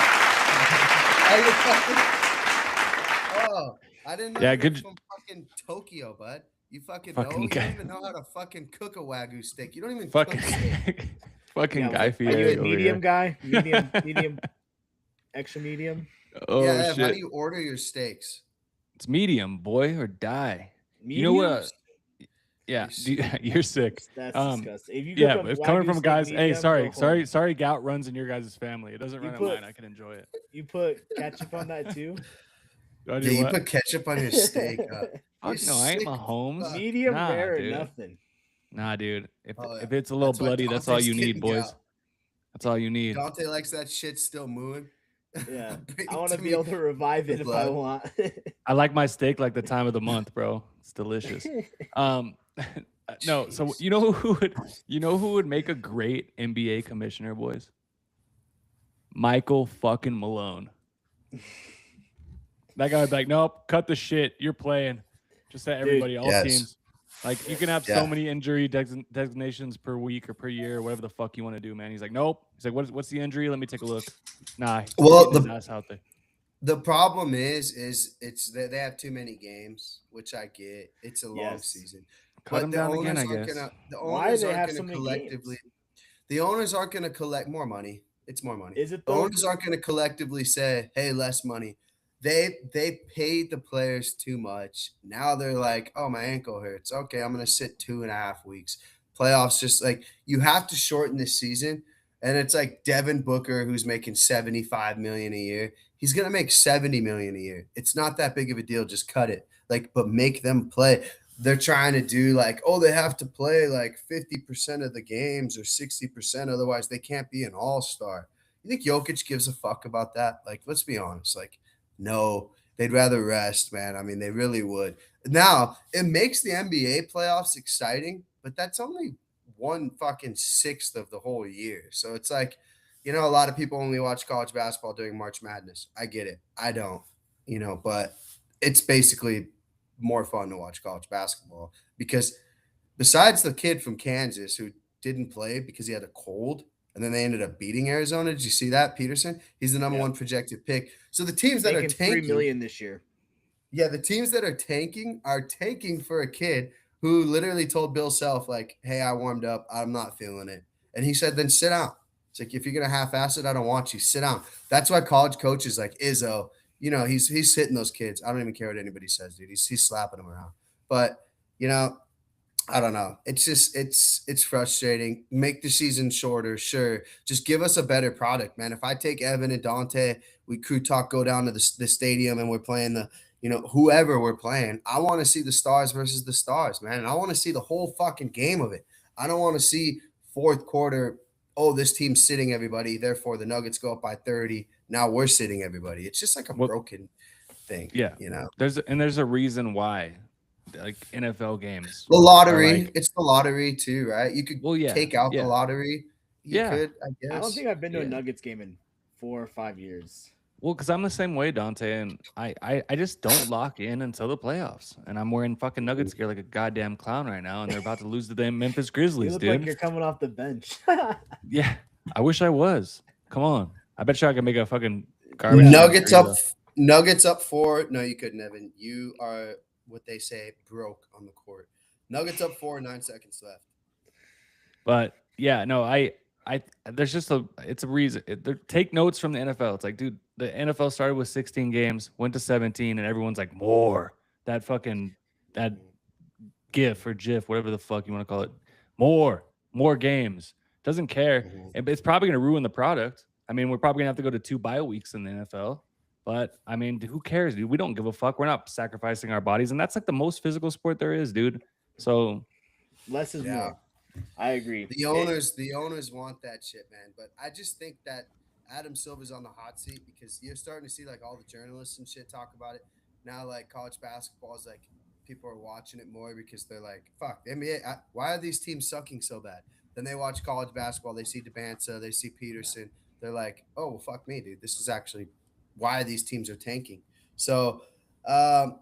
Oh, I didn't know. Yeah, you were good. from fucking Tokyo, bud. You fucking Fucking know. You guy. don't even know how to fucking cook a Wagyu steak. You don't even Fucking, cook steak. fucking Yeah, Guy are Fieri you a over medium here. guy? Medium, extra medium. Oh Ev, how shit! do you order your steaks? It's medium, boy, or die. You know Medium? what? Yeah, You're you're sick. That's Um, disgusting. If you yeah, cook a it's coming Wagyu from steak guys. Hey, medium, go home. sorry. Gout runs in your guys' family. It doesn't You run in put- mine. I can enjoy it. You put ketchup on that too? Do I do Yeah, you what? put ketchup on your steak. You're Fuck no, I ain't sick Mahomes. fuck. Medium Nah, rare or dude. nothing. Nah, dude. Oh, yeah. If it's a little That's why bloody, that's all Dante's you need, getting boys. gout. That's all you need. Dante likes that shit still moving. Yeah. Bring I it want to to be me. able to revive it if I blood. want. I like my steak like the time of the month, bro. It's delicious. No, so Jeez. you know who would make a great NBA commissioner, boys? Michael fucking Malone. That guy would be like, nope, cut the shit. You're playing. Just say everybody, all yes. teams. Like you can have Yeah. so many injury designations per week or per year, or whatever the fuck you want to do, man. He's like, nope. He's like, what's the injury? Let me take a look. Nah. he's Well, getting his ass out there. The problem is it's that they have too many games, which I get. It's a long Yes. season. Cut him down again, I aren't guess. the Why owners they aren't have gonna so many collectively games? the owners aren't gonna collect more money. It's more money. Is it The though? owners aren't gonna collectively say, hey, less money. They paid the players too much. Now they're like, oh, my ankle hurts. Okay, I'm gonna sit 2.5 weeks. Playoffs just like you have to shorten this season. And it's like Devin Booker, who's making 75 million a year. He's gonna make 70 million a year. It's not that big of a deal. Just cut it. Like, but make them play. They're trying to do like, oh, they have to play like 50% of the games or 60%. Otherwise, they can't be an all-star. You think Jokic gives a fuck about that? Like, let's be honest. Like, no, they'd rather rest, man. I mean, they really would. Now, it makes the NBA playoffs exciting, but that's only 1/6 of the whole year. So it's like, a lot of people only watch college basketball during March Madness. I get it. I don't, but it's basically more fun to watch college basketball because besides the kid from Kansas who didn't play because he had a cold and then they ended up beating Arizona. Did you see that, Peterson? He's the number Yeah. one projected pick. So the teams that are Making tanking, $3 million this year. yeah, the teams that are tanking for a kid who literally told Bill Self, like, hey, I warmed up. I'm not feeling it. And he said, then sit down. It's like, if you're going to half-ass it, I don't want you. Sit down. That's why college coaches like Izzo, he's hitting those kids. I don't even care what anybody says, dude. He's slapping them around. But, I don't know. It's just it's frustrating. Make the season shorter, sure. Just give us a better product, man. If I take Evan and Dante, we crew talk, go down to the stadium, and we're playing the whoever we're playing. I want to see the stars versus the stars, man, and I want to see the whole fucking game of it. I don't want to see fourth quarter. Oh, this team's sitting everybody. Therefore, the Nuggets go up by 30. Now we're sitting everybody. It's just like a broken thing. Yeah, There's a reason why. Like NFL games. The lottery. Like, it's the lottery too, right? You could take out the lottery. You could, I guess. I don't think I've been to a Nuggets game in 4 or 5 years. Well, because I'm the same way, Dante, and I just don't lock in until the playoffs. And I'm wearing fucking Nuggets gear like a goddamn clown right now, and they're about to lose to the Memphis Grizzlies, You look dude. like you're coming off the bench. Yeah, I wish I was. Come on. I bet you I can make a fucking garbage. Nuggets up 4. No, you couldn't, Evan. You are what they say broke on the court. Nuggets up 4, 9 seconds left. But yeah, no, there's just it's a reason. Take notes from the NFL. It's like, dude, the NFL started with 16 games, went to 17, and everyone's like, more. That GIF or GIF, whatever the fuck you want to call it, more games. Doesn't care. It's probably going to ruin the product. I mean, we're probably going to have to go to 2 bye weeks in the NFL. But I mean, who cares, dude? We don't give a fuck. We're not sacrificing our bodies, and that's like the most physical sport there is, dude. So less is more. I agree. The owners want that shit, man. But I just think that Adam Silver's on the hot seat because you're starting to see like all the journalists and shit talk about it now. Like college basketball is like people are watching it more because they're like, fuck, the NBA. Why are these teams sucking so bad? Then they watch college basketball. They see Debanza, they see Peterson. They're like, oh, well, fuck me, dude. This is actually why these teams are tanking. So I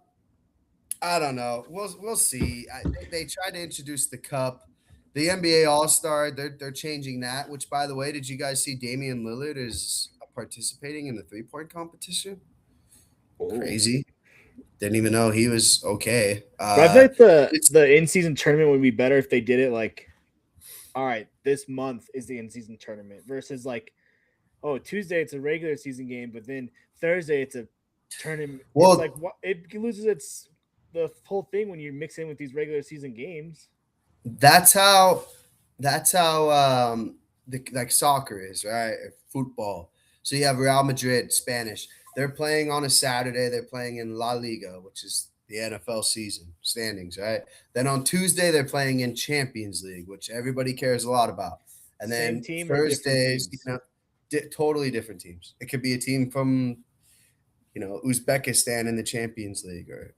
don't know. We'll see. They tried to introduce the cup, the NBA All-Star. They're changing that. Which, by the way, did you guys see Damian Lillard is participating in the 3-point competition? Crazy. Didn't even know he was okay. I feel like the in-season tournament would be better if they did it like, all right, this month is the in-season tournament versus like, oh, Tuesday it's a regular season game, but then Thursday it's a tournament. Well, It's like what it loses the whole thing when you mix in with these regular season games. that's how like soccer is, right? Or football. So you have Real Madrid, Spanish. They're playing on a Saturday. They're playing in La Liga, which is the NFL season standings, right? Then on Tuesday they're playing in Champions League, which everybody cares a lot about. And Same then team or different Thursdays, teams? totally different teams. It could be a team from Uzbekistan in the Champions League or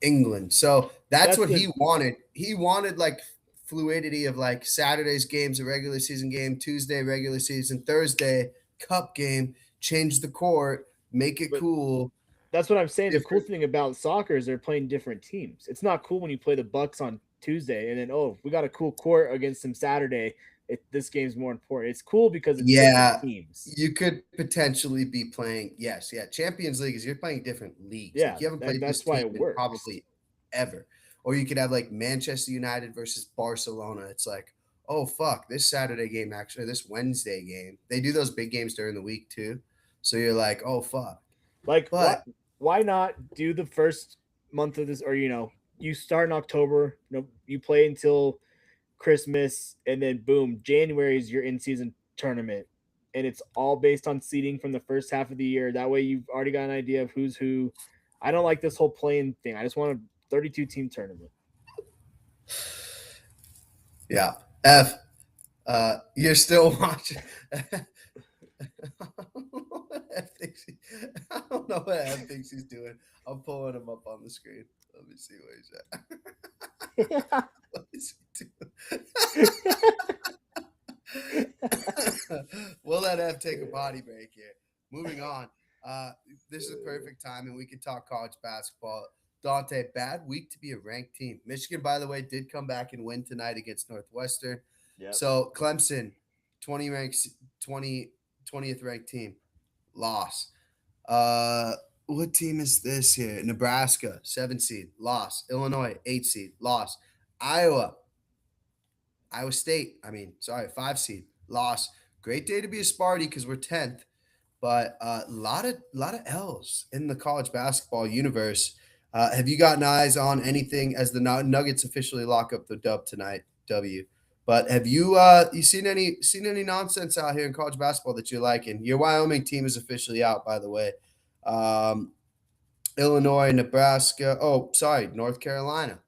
England. So that's what he wanted. He wanted like fluidity of like Saturday's games a regular season game, Tuesday regular season, Thursday cup game, change the court, make it cool. That's what I'm saying. The cool Different. thing about soccer is they're playing different teams. It's not cool when you play the Bucks on Tuesday and then we got a cool court against them Saturday. This game's more important. It's cool because it's different teams. You could potentially be playing. Yes, yeah. Champions League is you're playing different leagues. Yeah, like you haven't played that's this why team it in works. probably ever. Or you could have like Manchester United versus Barcelona. It's like, oh fuck, this Saturday game actually, this Wednesday game. They do those big games during the week too. So you're like, oh fuck. Like, But why not do the first month of this, or you start in October, you play until Christmas, and then boom, January is your in-season tournament, and it's all based on seeding from the first half of the year. That way, you've already got an idea of who's who. I don't like this whole playing thing. I just want a 32-team tournament. Yeah, you're still watching. I don't know what F thinks he's doing. I'm pulling him up on the screen. Let me see where he's at. What is he doing? We'll let F take a body break here. Moving on. This is a perfect time, and we can talk college basketball. Dante, bad week to be a ranked team. Michigan, by the way, did come back and win tonight against Northwestern. Yep. So Clemson, 20th ranked team, loss. What team is this here? Nebraska, 7 seed, loss. Illinois, 8 seed, loss. Iowa State, 5 seed, loss. Great day to be a Sparty because we're 10th, but a lot of L's in the college basketball universe. Have you gotten eyes on anything as the Nuggets officially lock up the dub tonight? But have you seen any nonsense out here in college basketball that you're liking? Your Wyoming team is officially out, by the way. Illinois, Nebraska. Oh, sorry, North Carolina,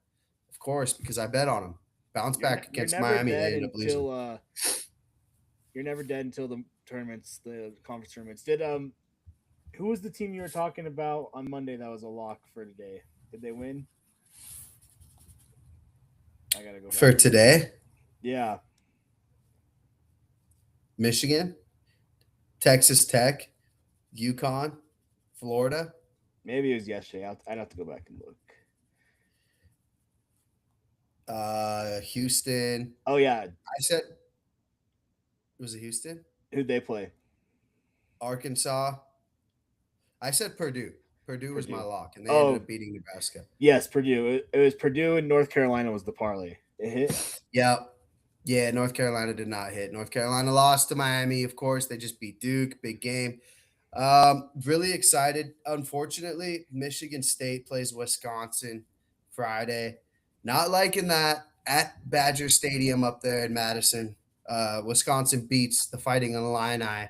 of course, because I bet on them. Bounce back against Miami. They end up losing. You're never dead until the tournaments, the conference tournaments. Did who was the team you were talking about on Monday that was a lock for today? Did they win? I gotta go for today. Yeah. Michigan, Texas Tech, UConn, Florida. Maybe it was yesterday. I'd have to go back and look. Houston. Oh yeah. I said, was it Houston? Who'd they play? Arkansas. I said Purdue. Purdue was my lock, and they ended up beating Nebraska. Yes, Purdue. It was Purdue and North Carolina was the parlay. It hit. Yeah, North Carolina did not hit. North Carolina lost to Miami, of course. They just beat Duke. Big game. Really excited. Unfortunately, Michigan State plays Wisconsin Friday. Not liking that at Badger Stadium up there in Madison. Wisconsin beats the Fighting Illini,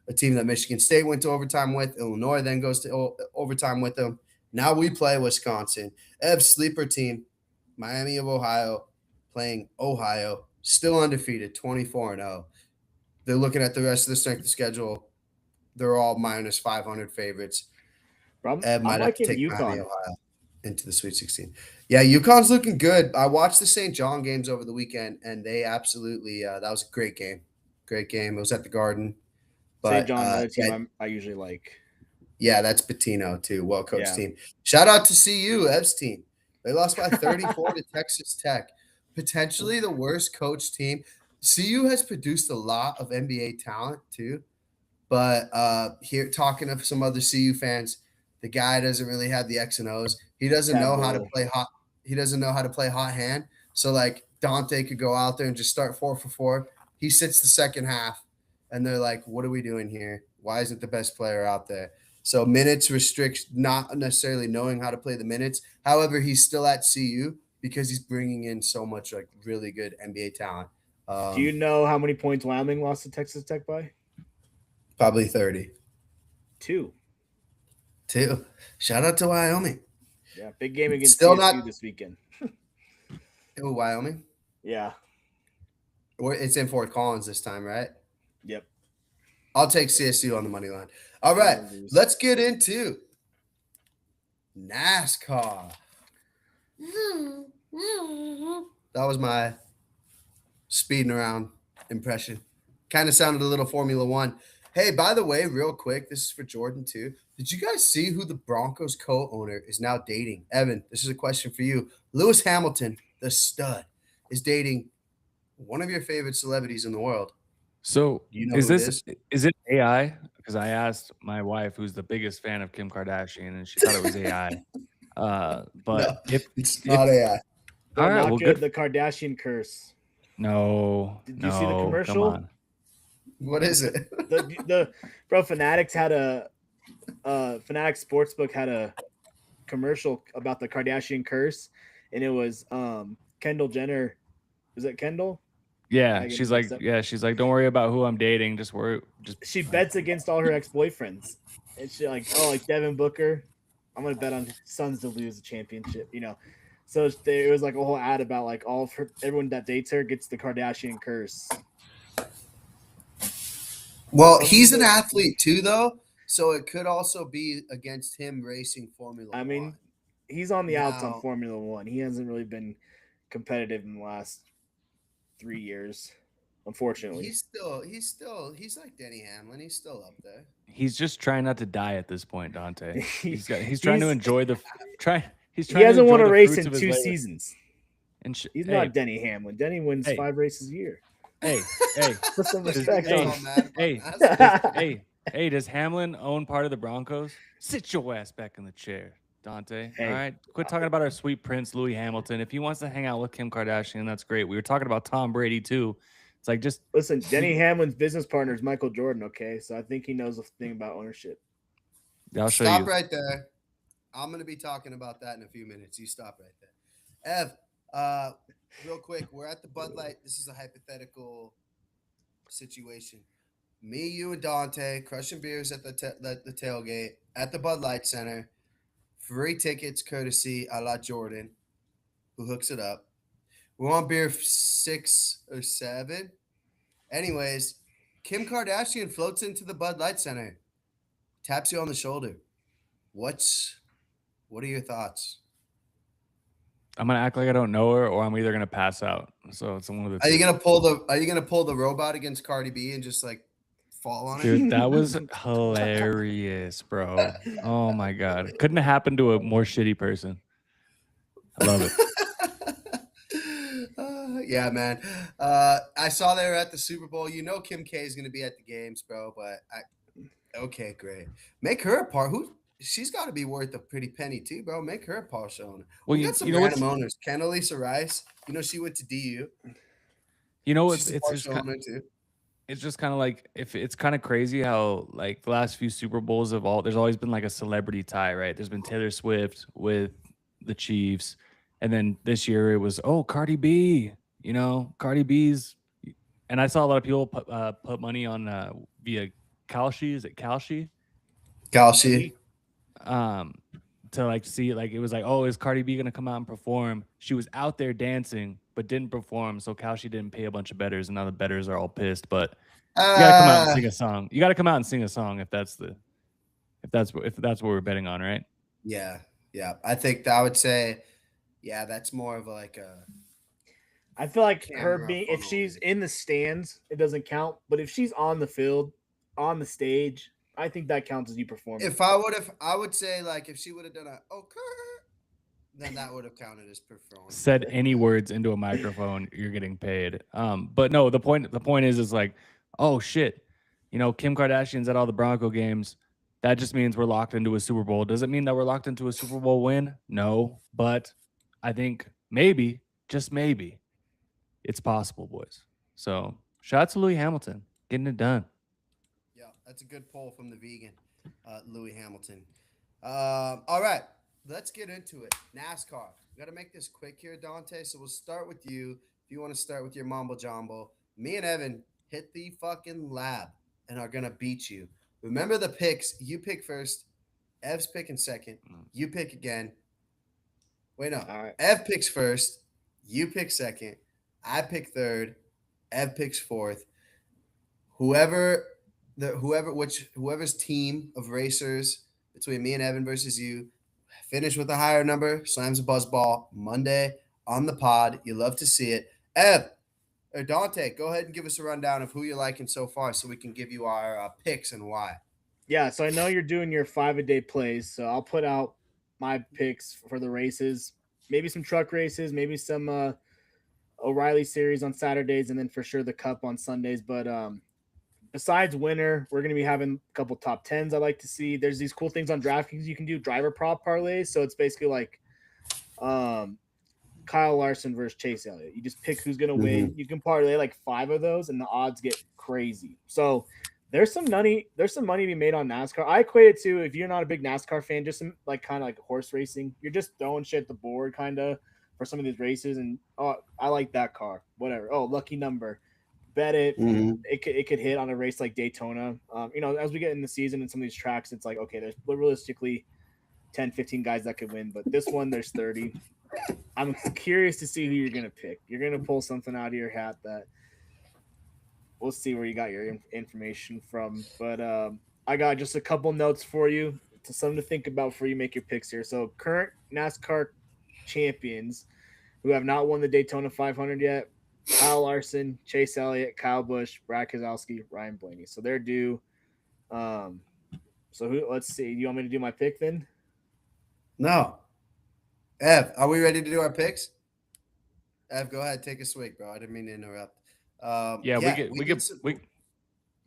a team that Michigan State went to overtime with. Illinois then goes to overtime with them. Now we play Wisconsin. Ev's sleeper team, Miami of Ohio, playing Ohio, still undefeated, 24-0. They're looking at the rest of the strength of schedule. They're all minus 500 favorites. Ev might have to take Miami, Ohio into the Sweet 16. Yeah, UConn's looking good. I watched the St. John games over the weekend, and they absolutely that was a great game. Great game. It was at the Garden. St. John, another team I usually like. Yeah, that's Pitino too. Well-coached team. Shout out to CU, Ev's team. They lost by 34 to Texas Tech. Potentially the worst coach team. CU has produced a lot of NBA talent too. But here, talking to some other CU fans, the guy doesn't really have the X and O's. He doesn't know how to play hot. He doesn't know how to play hot hand. So like Dante could go out there and just start 4 for 4. He sits the second half, and they're like, "What are we doing here? Why isn't the best player out there?" So minutes restricts not necessarily knowing how to play the minutes. However, he's still at CU because he's bringing in so much like really good NBA talent. Do you know how many points Wyoming lost to Texas Tech by? Probably 30. 2. Shout out to Wyoming. Yeah, big game against Still CSU this weekend. Oh, Wyoming. Yeah. It's in Fort Collins this time, right? Yep. I'll take CSU on the money line. All right, let's get into NASCAR. That was my speeding around impression. Kind of sounded a little Formula One. Hey, by the way, real quick, this is for Jordan too. Did you guys see who the Broncos co-owner is now dating? Evan, this is a question for you. Lewis Hamilton, the stud, is dating one of your favorite celebrities in the world. So Do you know is who it this is it AI? Because I asked my wife, who's the biggest fan of Kim Kardashian, and she thought it was AI. But No, if it's not AI. all right, well, good. The Kardashian curse. No, Did you see the commercial? Come on. What is it? The bro, Fanatics had a Fanatics Sportsbook had a commercial about the Kardashian curse, and it was Kendall Jenner. Is it Kendall? Yeah, she's like, don't worry about who I'm dating. Just She bets against all her ex-boyfriends, and she like Devin Booker. I'm gonna bet on Suns to lose the championship. You know, so it was like a whole ad about like all of her, everyone that dates her gets the Kardashian curse. Well, he's an athlete too, though, so it could also be against him racing Formula One. I mean, he's on the outs on Formula One. He hasn't really been competitive in the last 3 years, unfortunately. He's like Denny Hamlin. He's still up there. He's just trying not to die at this point, Dante. He's trying to enjoy the He hasn't won a race in 2 seasons. And he's not Denny Hamlin. Denny wins 5 races a year. Hey, put some respect on. Hey, does Hamlin own part of the Broncos? Sit your ass back in the chair, Dante. All right, quit talking about our sweet prince, Louis Hamilton. If he wants to hang out with Kim Kardashian, that's great. We were talking about Tom Brady too. It's like just listen. Denny Hamlin's business partner is Michael Jordan. Okay, so I think he knows a thing about ownership. I'll show you. Stop right there. I'm going to be talking about that in a few minutes. You stop right there. Ev, real quick, we're at the Bud Light. This is a hypothetical situation. Me, you, and Dante crushing beers at the tailgate at the Bud Light Center. Free tickets courtesy a la Jordan, who hooks it up. We're on beer 6 or 7. Anyways, Kim Kardashian floats into the Bud Light Center, taps you on the shoulder. What are your thoughts? I'm gonna act like I don't know her, or I'm either gonna pass out. So it's one of the two. Are you gonna pull the robot against Cardi B and just like fall on it? Dude, that was hilarious, bro. Oh my god. Couldn't have happened to a more shitty person. I love it. Yeah, man. I saw they were at the Super Bowl. You know Kim K is gonna be at the games, bro. But okay, great. Make her a part. She's got to be worth a pretty penny too, bro. Make her a partial owner. Well, we got some random owners. Canalisa Rice. You know she went to DU. You know it's just kind of like, if it's kind of crazy how like the last few Super Bowls there's always been like a celebrity tie, right? There's been Taylor Swift with the Chiefs, and then this year it was Cardi B. You know, Cardi B's, and I saw a lot of people put money on via Kalshi. Is it Kalshi? Kalshi. To like see like it was like, is Cardi B gonna come out and perform? She was out there dancing but didn't perform, so Kalshi didn't pay a bunch of bettors, and now the bettors are all pissed. But you gotta come out and sing a song. You gotta come out and sing a song if that's what we're betting on, right? Yeah. I think I would say, yeah, that's more of like a. I feel like her being, if she's in the stands, it doesn't count. But if she's on the field, on the stage, I think that counts as you performing. I would say like if she would have done then that would have counted as performing. Said any words into a microphone, you're getting paid. But no, the point is like, oh shit, you know, Kim Kardashian's at all the Bronco games. That just means we're locked into a Super Bowl. Does it mean that we're locked into a Super Bowl win? No, but I think maybe, just maybe, it's possible, boys. So shout out to Louis Hamilton getting it done. Yeah, that's a good poll from the vegan. Louis Hamilton. All right, let's get into it. NASCAR. We got to make this quick here, Dante. So we'll start with you. If you want to start with your mumbo jumbo, me and Evan hit the fucking lab and are gonna beat you. Remember the picks. You pick first. Ev's picking second. You pick again. Wait, no. All right. Ev picks first. You pick second. I pick third. Ev picks fourth. Whoever's team of racers between me and Evan versus you finish with a higher number slams a buzz ball Monday on the pod. You love to see it. Ev or Dante, go ahead and give us a rundown of who you're liking so far, so we can give you our picks and why. Yeah, so I know you're doing your 5-a-day plays, so I'll put out my picks for the races, maybe some truck races, maybe some O'Reilly series on Saturdays, and then for sure the Cup on Sundays. But besides winter, we're going to be having a couple top 10s I like to see. There's these cool things on DraftKings you can do, driver prop parlays. So it's basically like Kyle Larson versus Chase Elliott. You just pick who's going to win. You can parlay like 5 of those, and the odds get crazy. So there's some money to be made on NASCAR. I equate it to, if you're not a big NASCAR fan, just some like kind of like horse racing. You're just throwing shit at the board kind of for some of these races, and oh, I like that car. Whatever. Oh, lucky number. Bet it. It could hit on a race like Daytona. As we get in the season and some of these tracks, it's like, okay, there's realistically 10, 15 guys that could win, but this one there's 30. I'm curious to see who you're gonna pick. You're gonna pull something out of your hat that we'll see where you got your information from. But I got just a couple notes for you, something to think about before you make your picks here. So current NASCAR champions who have not won the Daytona 500 yet: Kyle Larson, Chase Elliott, Kyle Busch, Brad Keselowski, Ryan Blaney. So they're due. Let's see. You want me to do my pick then? No. Ev, are we ready to do our picks? Ev, go ahead, take a swig, bro. I didn't mean to interrupt. We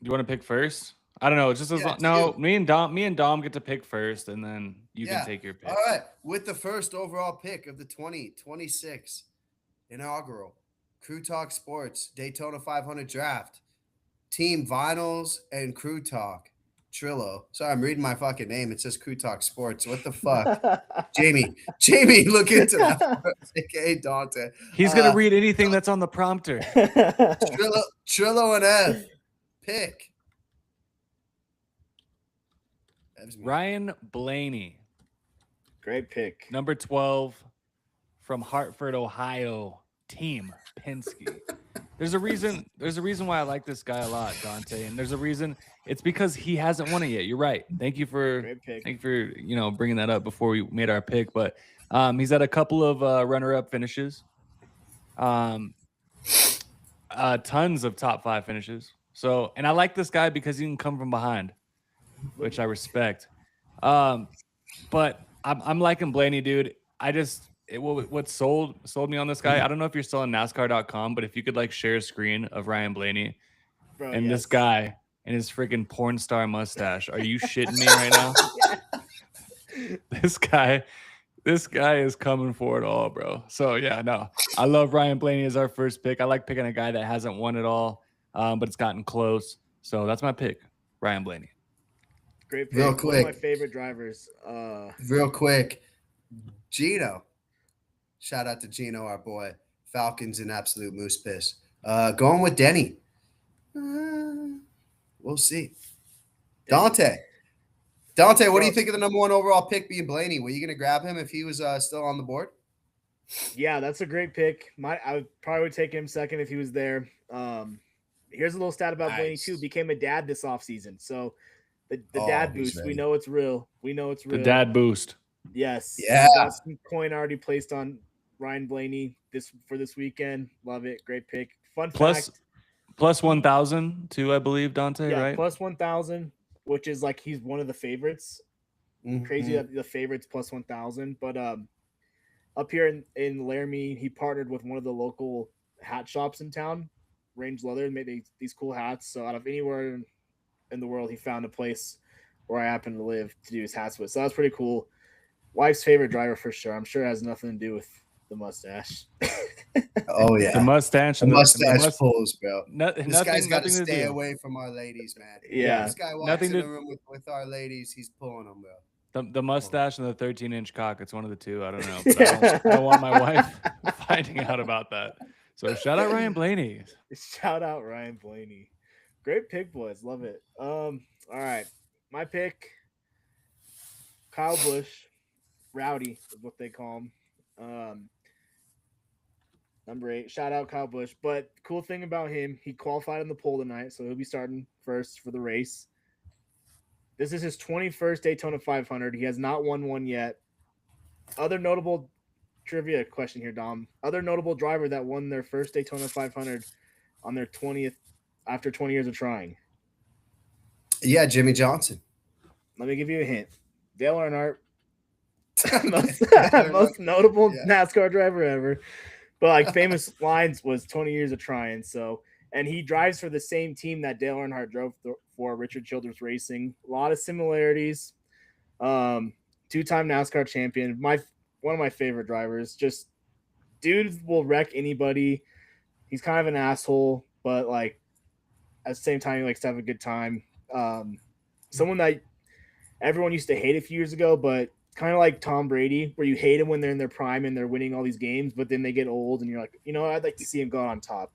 you want to pick first? I don't know. It's just as long. No, me and Dom get to pick first, and then you can take your pick. All right. With the first overall pick of the 2026 inaugural Crew Talk Sports Daytona 500 draft, Team Vinyls and Crew Talk Trillo. Sorry, I'm reading my fucking name. It says Crew Talk Sports. What the fuck? Jamie, look into that. AKA Dante. He's gonna read anything that's on the prompter. Trillo and Ev. Pick. Ryan Blaney. Great pick. Number 12 from Hartford, Ohio. Team Penske. There's a reason why I like this guy a lot, Dante, and there's a reason. It's because he hasn't won it yet. You're right. Thank you for bringing that up before we made our pick. But he's had a couple of runner-up finishes, tons of top 5 finishes. So, and I like this guy because he can come from behind, which I respect. But I'm liking Blaney, dude. What sold me on this guy, I don't know if you're still on NASCAR.com, but if you could like share a screen of Ryan Blaney and this guy and his freaking porn star mustache. Are you shitting me right now? This guy is coming for it all, bro. So yeah, no, I love Ryan Blaney as our first pick. I like picking a guy that hasn't won it all, but it's gotten close. So that's my pick, Ryan Blaney. Great pick. Real quick. One of my favorite drivers. Real quick, Gino. Shout out to Gino, our boy. Falcons and absolute moose piss. Going with Denny. We'll see. Dante, what do you think of the number 1 overall pick being Blaney? Were you going to grab him if he was still on the board? Yeah, that's a great pick. I would probably take him second if he was there. Here's a little stat about Blaney too. Became a dad this offseason. So the dad boost, we know it's real. The dad boost. Yes. Yeah. Got some coin already placed on Ryan Blaney for this weekend. Love it. Great pick. Fun fact. Plus 1,000 too, I believe, Dante, yeah, right? Plus 1,000, which is like he's one of the favorites. Mm-hmm. Crazy that the favorites plus 1,000. But up here in Laramie, he partnered with one of the local hat shops in town, Range Leather, and made these cool hats. So out of anywhere in the world, he found a place where I happen to live to do his hats with. So that was pretty cool. Wife's favorite driver for sure. I'm sure it has nothing to do with the mustache. Oh The yeah, mustache the and the mustache pulls, bro. This guy's got to nothing to stay do. away from our ladies, man. Yeah. This guy walks Nothing in to the room with our ladies, he's pulling them, bro. the mustache and the 13-inch cock. It's one of the two. I don't know, but I don't want my wife finding out about that. So shout out Ryan Blaney. Shout out Ryan Blaney. Great pick, boys. Love it. All right. My pick, Kyle Busch. Rowdy is what they call him. Number 8. Shout out Kyle Busch. But cool thing about him, he qualified in the pole tonight, so he'll be starting first for the race. This is his 21st Daytona 500. He has not won one yet. Other notable trivia question here, Dom. Other notable driver that won their first Daytona 500 on their 20th after 20 years of trying. Yeah, Jimmy Johnson. Let me give you a hint. Dale Earnhardt, most notable NASCAR driver ever. But like famous lines was 20 years of trying. So, and he drives for the same team that Dale Earnhardt drove for, Richard Childress Racing. A lot of similarities. Two-time NASCAR champion. One of my favorite drivers. Just dude will wreck anybody. He's kind of an asshole, but like at the same time, he likes to have a good time. Someone that everyone used to hate a few years ago, but kind of like Tom Brady, where you hate him when they're in their prime and they're winning all these games, but then they get old and you're like, you know, I'd like to see him go on top.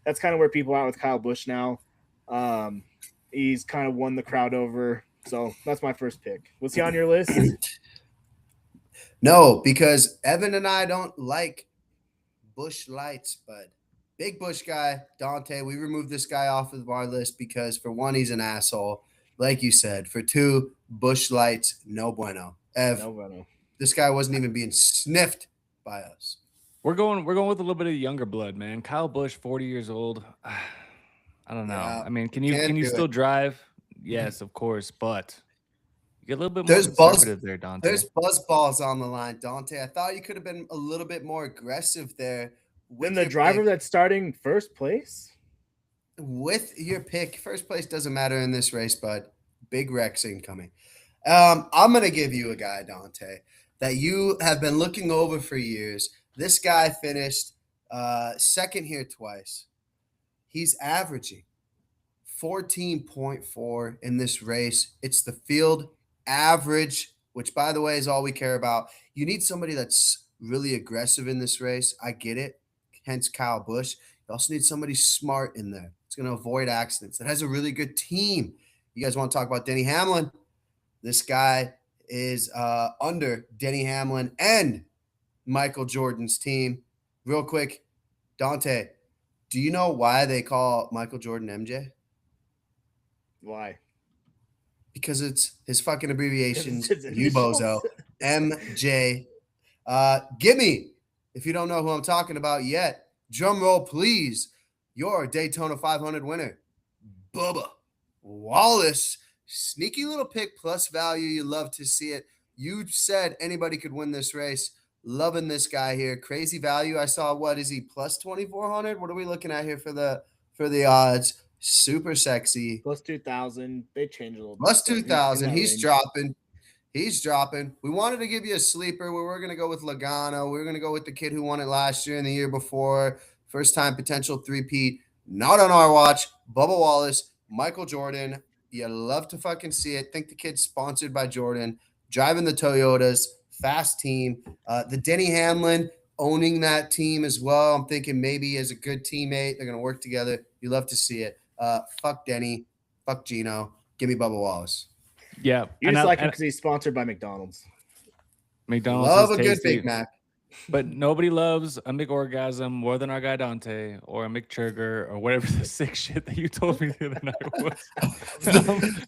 That's kind of where people are with Kyle Busch now. He's kind of won the crowd over. So that's my first pick. Was he on your list? No, because Evan and I don't like Busch Lights, but big Busch guy, Dante, we removed this guy off of our list because for one, he's an asshole. Like you said, for two, Busch Lights, no bueno. No bueno. This guy wasn't even being sniffed by us. We're going with a little bit of younger blood, man. Kyle Busch, 40 years old. I don't know. Yeah, I mean, can you still drive? Yes, of course, but you get a little bit more conservative there, Dante. There's buzz balls on the line, Dante. I thought you could have been a little bit more aggressive there. When the driver that's starting first place? With your pick, first place doesn't matter in this race, but big wrecks incoming. I'm going to give you a guy, Dante, that you have been looking over for years. This guy finished second here twice. He's averaging 14.4 in this race. It's the field average, which, by the way, is all we care about. You need somebody that's really aggressive in this race. I get it. Hence Kyle Busch. You also need somebody smart in there. It's going to avoid accidents. That has a really good team. You guys want to talk about Denny Hamlin? This guy is under Denny Hamlin and Michael Jordan's team. Real quick, Dante, do you know why they call Michael Jordan MJ? Why? Because it's his fucking abbreviations. It's You bozo. MJ. Gimme, if you don't know who I'm talking about yet, drum roll, please. Your Daytona 500 winner, Bubba Wallace. Sneaky little pick plus value. You love to see it. You said anybody could win this race. Loving this guy here. Crazy value. I saw, what is he, plus 2,400? What are we looking at here for the odds? Super sexy. Plus 2,000. They changed a little bit. Plus 2,000. He's range. dropping. He's dropping. We wanted to give you a sleeper where we're going to go with Logano. We're going to go with the kid who won it last year and the year before. First time potential three-peat. Not on our watch. Bubba Wallace, Michael Jordan. You love to fucking see it. Think the kid's sponsored by Jordan. Driving the Toyotas. Fast team. The Denny Hamlin owning that team as well. I'm thinking maybe as a good teammate, they're going to work together. You love to see it. Fuck Denny. Fuck Gino. Give me Bubba Wallace. Yeah. You just like him because he's sponsored by McDonald's. McDonald's love is a tasty, good Big Mac. But nobody loves a McOrgasm more than our guy Dante or a McChurger or whatever the sick shit that you told me the other night was.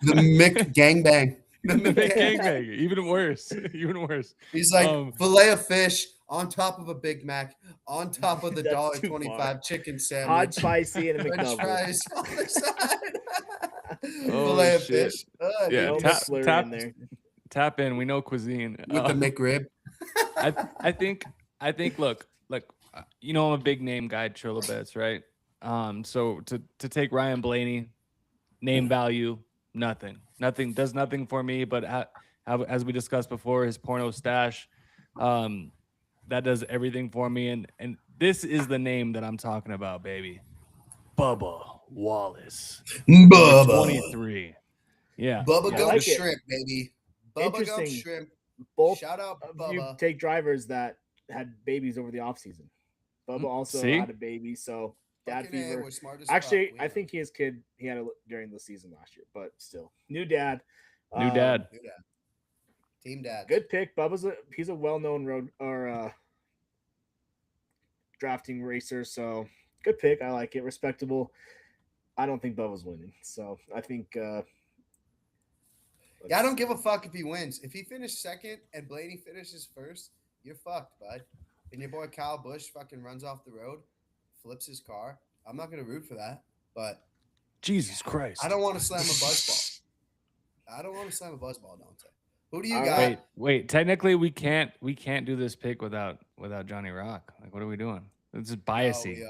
the Mick Gangbang. The McGangbang. Even worse. Even worse. He's like fillet of fish on top of a Big Mac, on top of the $1.25 chicken sandwich. Hot, spicy, and a French McDouble. fries on the side. Oh, fillet of shit. fish. Yeah, No tap, McFlurry tap, in there. tap in. We know cuisine. With the McRib. I think. Look. You know, I'm a big name guy, Trillo bets, right? So to take Ryan Blaney, name value, nothing does nothing for me. But as we discussed before, his porno stash, that does everything for me. And this is the name that I'm talking about, baby. Bubba Wallace. Number Bubba. 23. Yeah. Bubba I Gump like it. Shrimp, baby. Bubba Gump Interesting. Shrimp. Both Shout out of you Bubba. take drivers that had babies over the offseason. Bubba also See? had a baby, so dad Fucking A, fever. we're smart as Actually, fuck. We I know. think his kid he had it during the season last year, but still, new dad. New dad. Good dad. Team dad. Good pick. He's a well-known road or drafting racer, so good pick. I like it. Respectable. I don't think Bubba's winning, so I think. Yeah, I don't give a fuck if he wins. If he finished second and Blaney finishes first, you're fucked, bud. And your boy Kyle Busch fucking runs off the road, flips his car. I'm not gonna root for that, but Jesus Christ. I don't want to slam a buzzball. I don't want to slam a buzzball, Dante. Who do you All got? right. Wait. Technically, we can't do this pick without Johnny Rock. Like, what are we doing? This is No, biasy.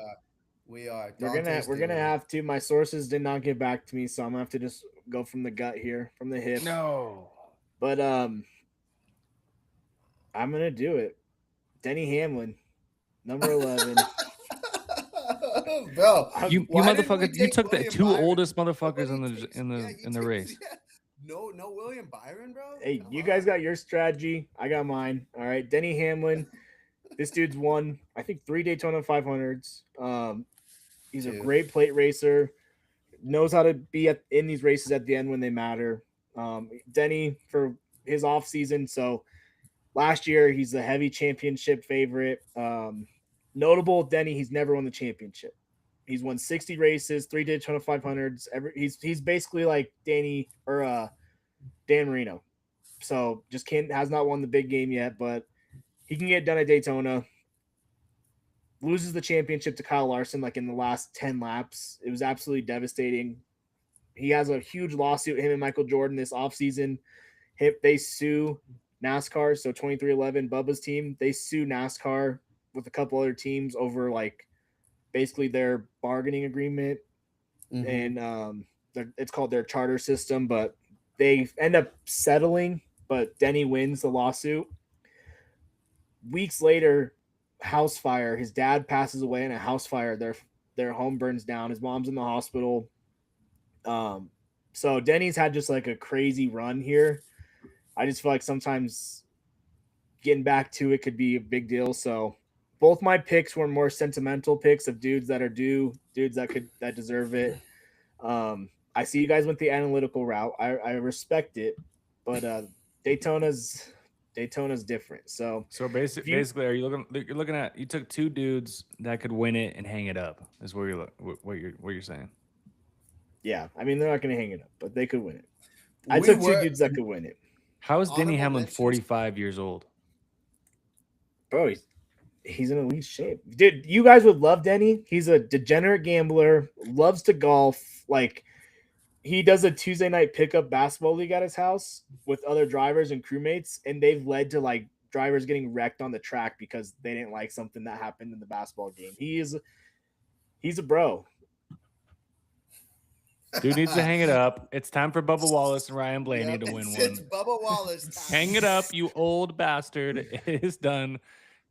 we are. We're Dante's gonna doing it. have to. My sources did not get back to me, so I'm gonna have to just go from the gut here, from the hip. No. But I'm gonna do it. Denny Hamlin, number 11. Bro, You why didn't we motherfucker! You take took the William two Byron? oldest motherfuckers Nobody in the takes- in the yeah, you in the took- race. yeah. No William Byron, bro. Hey, Come you on. guys got your strategy. I got mine. All right, Denny Hamlin. This dude's won, I think, 3 Daytona 500s. He's a Two. great plate racer. Knows how to be in these races at the end when they matter. Denny for his off season. So last year he's a heavy championship favorite. Notable Denny, he's never won the championship. He's won 60 races, 3 Daytona 500s. He's basically like Danny or Dan Marino. So just has not won the big game yet, but he can get done at Daytona. Loses the championship to Kyle Larson like in the last 10 laps. It was absolutely devastating. He has a huge lawsuit, him and Michael Jordan, this offseason. They sue NASCAR. So 2311, Bubba's team, they sue NASCAR with a couple other teams over like basically their bargaining agreement. Mhm. And it's called their charter system, but they end up settling, but Denny wins the lawsuit. Weeks later, house fire. His dad passes away in a house fire. Their home burns down. His mom's in the hospital. So Denny's had just like a crazy run here. I just feel like sometimes getting back to it could be a big deal. So both my picks were more sentimental picks of dudes that are due, dudes that deserve it. I see you guys went the analytical route. I respect it, but Daytona's different. So basically, are you're looking at you took two dudes that could win it and hang it up? Is what you're saying? yeah, I mean they're not going to hang it up, but they could win it. I We took two were- dudes that could win it. How is Denny Honorable Hamlin mentions- 45 years old? Bro, he's in elite shape. Dude, you guys would love Denny. He's a degenerate gambler, loves to golf. Like, he does a Tuesday night pickup basketball league at his house with other drivers and crewmates, and they've led to like drivers getting wrecked on the track because they didn't like something that happened in the basketball game. He's a bro. Dude needs to hang it up. It's time for Bubba Wallace and Ryan Blaney Yep, to win it's one. Bubba Wallace time. Hang it up, you old bastard. It is done.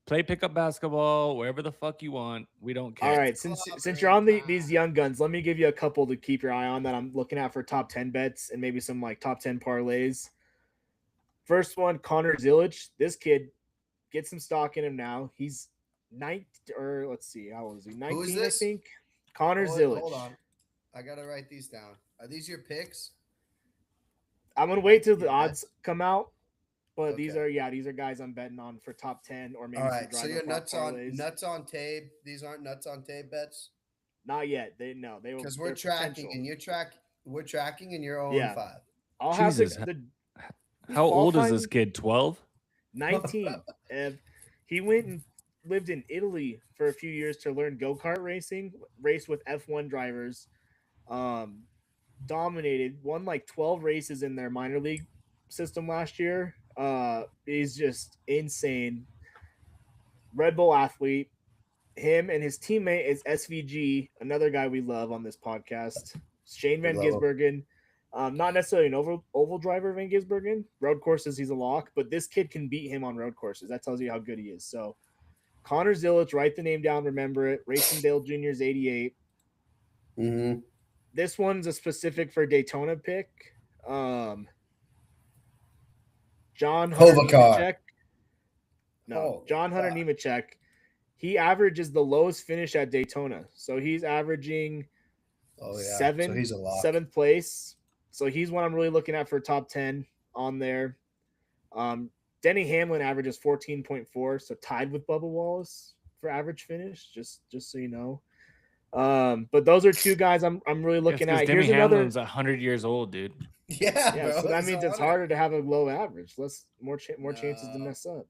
Play pickup basketball wherever the fuck you want. We don't care. All right, since you're on these young guns, let me give you a couple to keep your eye on that I'm looking at for top 10 bets and maybe some like top 10 parlays. First one, Connor Zillich. This kid, get some stock in him now. He's 19, or let's see, how old is he? 19, I this? think. Connor Hold Zillich. on. I gotta write these down. Are these your picks? I'm gonna wait till the Yeah, odds come out, but these Okay. are guys I'm betting on for top 10 or maybe All some right. So driver you're prop parlays. nuts on tape. These aren't nuts on tape bets Not yet. They will because we're they're tracking potential. and we're tracking and you're 0 Yeah. 5. I'll have Jesus. the How old is this qualifying- kid? 12? 19. He went and lived in Italy for a few years to learn go-kart racing, raced with F1 drivers, dominated, won like 12 races in their minor league system last year. He's just insane. Red Bull athlete. Him and his teammate is SVG, another guy we love on this podcast. Shane Van We love him. Gisbergen. Not necessarily an oval driver, Van Gisbergen. Road courses, he's a lock, but this kid can beat him on road courses. That tells you how good he is. So Connor Zillich, write the name down, remember it. Racing Dale Jr.'s 88. Mm-hmm. This one's a specific for Daytona pick. John Hunter Kovacar. Nemechek. No, Holy John Hunter fuck. Nemechek. He averages the lowest finish at Daytona. So he's averaging Oh yeah. seven, So he's a lock. seventh place. So he's one I'm really looking at for top 10 on there. Denny Hamlin averages 14.4, so tied with Bubba Wallace for average finish, just so you know. But those are two guys I'm really looking at. Demi Here's another. Hamlin's 100 years old, dude. Yeah, Yeah, bro. so that means it's harder to have a low average. More chances to No. mess up.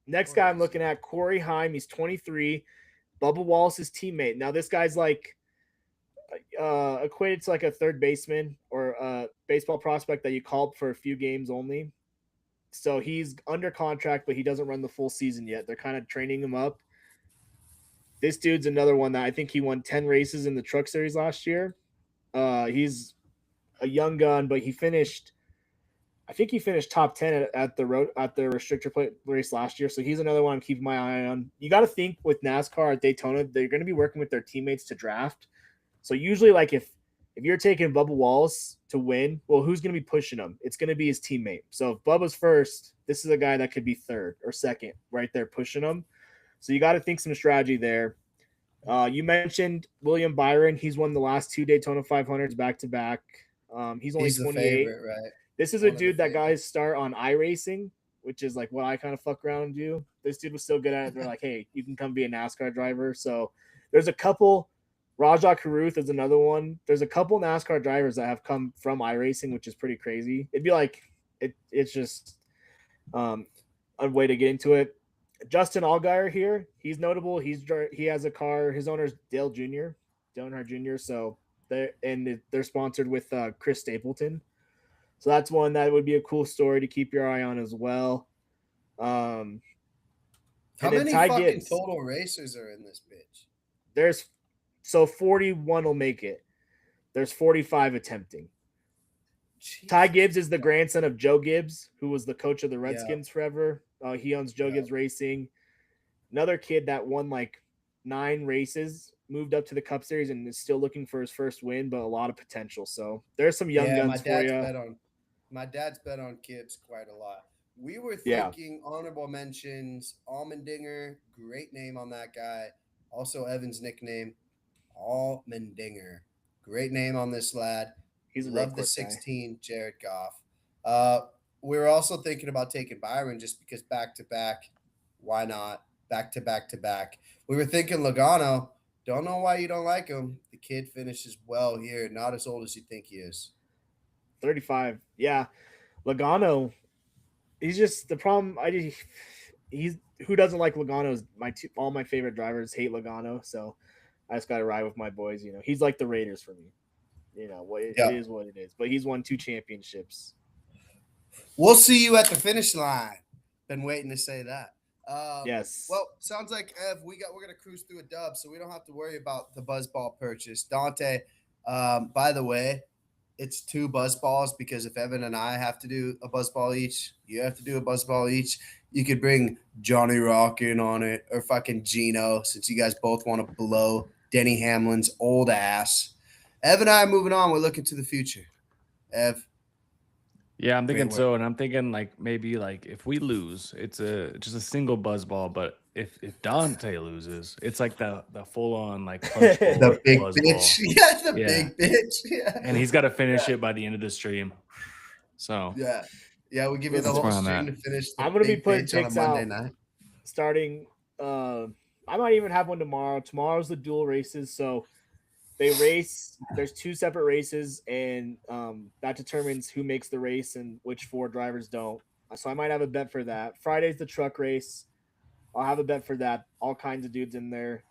Next Of guy I'm course. looking at, Corey Heim. He's 23, Bubba Wallace's teammate. Now this guy's like equated to like a third baseman or a baseball prospect that you call up for a few games only. So he's under contract, but he doesn't run the full season yet. They're kind of training him up. This dude's another one that I think he won 10 races in the Truck Series last year. He's a young gun, but he finished top 10 at the restrictor plate race last year. So he's another one I'm keeping my eye on. You got to think with NASCAR at Daytona, they're going to be working with their teammates to draft. So usually, like if you're taking Bubba Wallace to win, well, who's going to be pushing him? It's going to be his teammate. So if Bubba's first, this is a guy that could be third or second right there pushing him. So you got to think some strategy there. You mentioned William Byron. He's won the last 2 Daytona 500s back to back. He's only He's the 28. favorite, right? This is One a of the dude that favorites. guys start on iRacing, which is like what I kind of fuck around and do. This dude was so good at it. They're like, hey, you can come be a NASCAR driver. So there's a couple. Rajah Caruth is another one. There's a couple NASCAR drivers that have come from iRacing, which is pretty crazy. It'd be like it's just a way to get into it. Justin Allgaier here, he's notable. He has a car. His owner's Dale Earnhardt Jr. So they're sponsored with Chris Stapleton. So that's one that would be a cool story to keep your eye on as well. How And then many Ty fucking Gibbs. total racers are in this bitch? There's 41 will make it. There's 45 attempting. Ty Jesus. Gibbs is the grandson of Joe Gibbs, who was the coach of the Redskins forever. He owns Joe Yeah. Gibbs Racing. Another kid that won like 9 races, moved up to the Cup Series, and is still looking for his first win, but a lot of potential. So there's some young guns for you. My dad's bet on Gibbs quite a lot. We were Yeah. thinking honorable mentions. Allmendinger, great name on that guy. Also Evan's nickname, Allmendinger. Great name on this lad. He's a Love the road course guy. 16, Jared Goff. We were also thinking about taking Byron just because back to back. Why not? Back to back to back. We were thinking Logano. Don't know why you don't like him. The kid finishes well here. Not as old as you think he is. 35. Yeah. Logano, he's just the problem. He's who doesn't like Logano is all my favorite drivers hate Logano. So I just got to ride with my boys. You know, he's like the Raiders for me. You know, it is what it is. But he's won 2 championships. We'll see you at the finish line. Been waiting to say that. Yes. Well, sounds like Ev, we're gonna cruise through a dub, so we don't have to worry about the buzzball purchase. Dante, by the way, it's 2 buzzballs because if Evan and I have to do a buzzball each, you have to do a buzzball each. You could bring Johnny Rock in on it or fucking Gino, since you guys both want to blow Denny Hamlin's old ass. Ev and I are moving on. We're looking to the future. Ev. Yeah, I'm thinking Great so, and I'm thinking like maybe like if we lose, it's just a single buzz ball. But if Dante loses, it's like the full on like punch bowl, The big buzz bitch. ball. Yeah, the Yeah. big bitch. Yeah. And he's got to finish it by the end of the stream. So Yeah. Yeah, we give you the That's whole where I'm stream at. to finish the I'm gonna be big putting bitch on a picks Monday out. night. Starting I might even have one tomorrow. Tomorrow's the dual races, so they race. There's 2 separate races, and that determines who makes the race and which 4 drivers don't. So I might have a bet for that. Friday's the truck race. I'll have a bet for that. All kinds of dudes in there.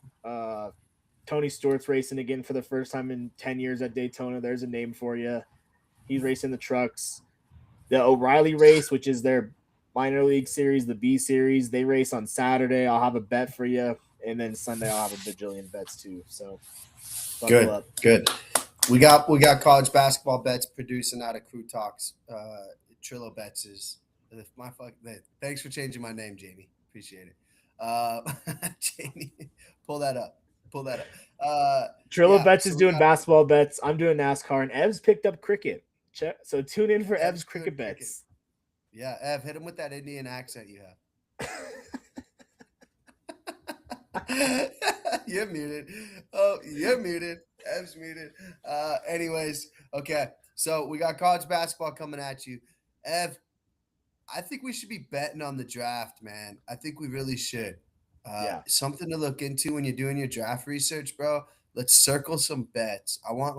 Tony Stewart's racing again for the first time in 10 years at Daytona. There's a name for you. He's racing the trucks. The O'Reilly race, which is their minor league series, the B series, they race on Saturday. I'll have a bet for you. And then Sunday I'll have a bajillion bets too. So buckle up. Good. We got college basketball bets producing out of Crew Talks. Trillo Bets is thanks for changing my name, Jamie. Appreciate it. Jamie, pull that up. Trillo Yeah, Bets so is we doing got- basketball bets. I'm doing NASCAR, and Ev's picked up cricket. So tune in for Ev's Ev's doing cricket cricket. bets. Yeah, Ev, hit him with that Indian accent you have. You're muted. Oh, you're muted. Ev's muted. Anyways, okay. So we got college basketball coming at you. Ev, I think we should be betting on the draft, man. I think we really should. Yeah. Something to look into when you're doing your draft research, bro. Let's circle some bets. I want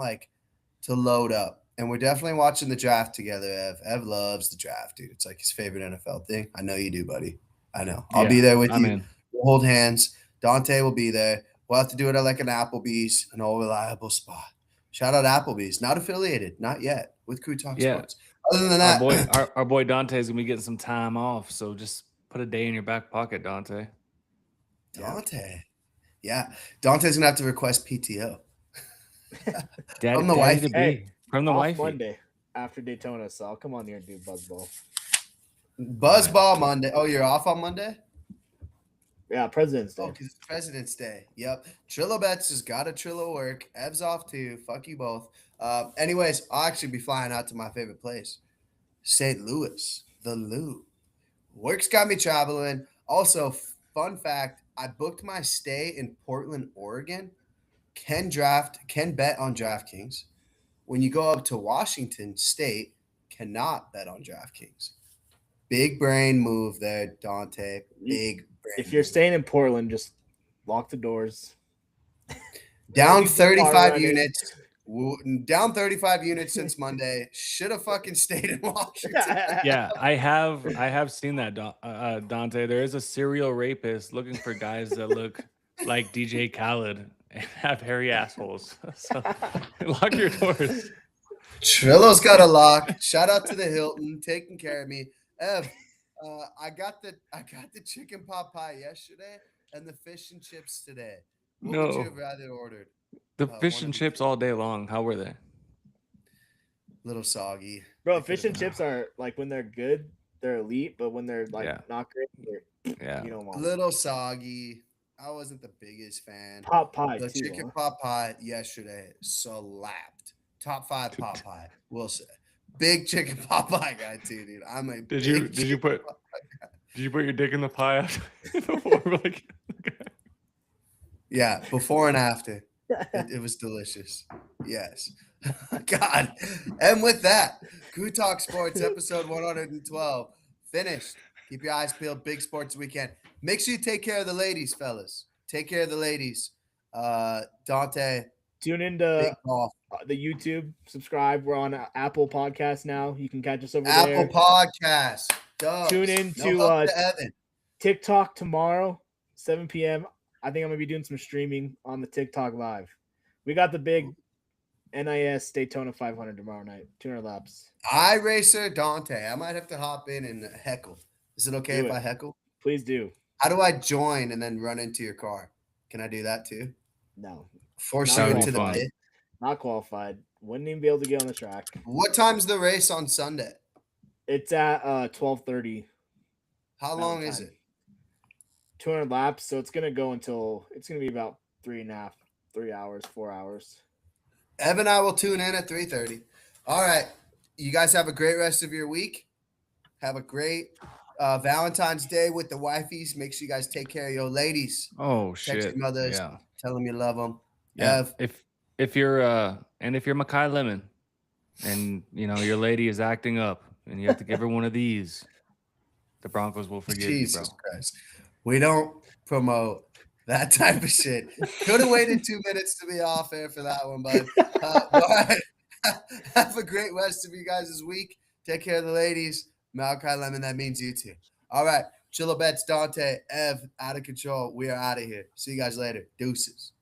to load up. And we're definitely watching the draft together, Ev. Ev loves the draft, dude. It's like his favorite NFL thing. I know you do, buddy. I know. I'll be there with I'm you. in. We'll hold hands. Dante will be there. We'll have to do it at like an Applebee's, an old reliable spot. Shout out Applebee's. Not affiliated, not yet, with Crew Talk Yeah. Sports. Other than Our that, boy, our boy Dante is gonna be getting some time off, so just put a day in your back pocket, Dante. Dante. Yeah. Dante's going to have to request PTO. Daddy, From the daddy wifey. to be. Hey, From the Off wifey. Monday after Daytona, so I'll come on here and do buzzball. Buzzball Monday. Oh, you're off on Monday? Yeah, President's Day. Oh, because it's President's Day. Yep. Trillo Bets has got a Trillo work. Ev's off too. Fuck you both. Anyways, I'll actually be flying out to my favorite place, St. Louis, the Lou. Work's got me traveling. Also, fun fact, I booked my stay in Portland, Oregon. Can bet on DraftKings. When you go up to Washington State, cannot bet on DraftKings. Big brain move there, Dante. Big brain. If you're move. staying in Portland, just lock the doors. Down Leave the car 35 running. units. Down 35 units since Monday. Should have fucking stayed in Washington. Yeah, I have seen that, Dante. There is a serial rapist looking for guys that look like DJ Khaled and have hairy assholes. So lock your doors. Trillo's got a lock. Shout out to the Hilton, taking care of me. Ev, I got the chicken pot pie yesterday and the fish and chips today. What would you No. have rather ordered? The one fish of and the chips two. all day long. How were they? Little soggy. Bro, They fish could've and chips are like when they're good, they're elite, but when they're like Yeah. not great, Yeah. you don't been want a little soggy. I wasn't the biggest fan. pot pie The too. chicken Huh? pot pie yesterday slapped. Top 5 pot pie, we'll say. Big chicken pot pie guy too, dude. I'm a Did you big did you put chicken did you put your dick in the pie after, before? Like, Yeah, before and after. It was delicious. Yes. God. And with that, Crew Talk Sports episode 112 finished. Keep your eyes peeled. Big sports weekend. Make sure you take care of the ladies, fellas. Take care of the ladies. Dante, Tune big into golf. the YouTube. Subscribe. We're on Apple Podcasts now. You can catch us over Apple there. Podcast. Dubs. Tune No into help to Evan. TikTok tomorrow, 7 p.m. I think I'm gonna be doing some streaming on the TikTok live. We got the big NIS Daytona 500 tomorrow night. 200 laps. iRacer Dante. I might have to hop in and heckle. Is it okay Do if it. I heckle? Please do. How do I join and then run into your car? Can I do that too? No, Force That you would into be the fun. pit? not qualified. Wouldn't even be able to get on the track. What time's the race on Sunday? It's at 12:30. How Mountain long is time. it? 200 laps, so it's gonna go until it's gonna be about 3 hours, 4 hours. Evan and I will tune in at 3:30. All right. You guys have a great rest of your week. Have a great Valentine's Day with the wifeys. Make sure you guys take care of your ladies. oh Text shit. your mothers. Yeah. Tell them you love them. Yeah. Ev, If you're Makai Lemon and your lady is acting up and you have to give her one of these, the Broncos will forgive you, bro. Jesus Christ. We don't promote that type of shit. Could have waited 2 minutes to be off air for that one, bud. But have a great rest of you guys' week. Take care of the ladies. Malachi Lemon, that means you too. All right. Chilla Bets, Dante, Ev, out of control. We are out of here. See you guys later. Deuces.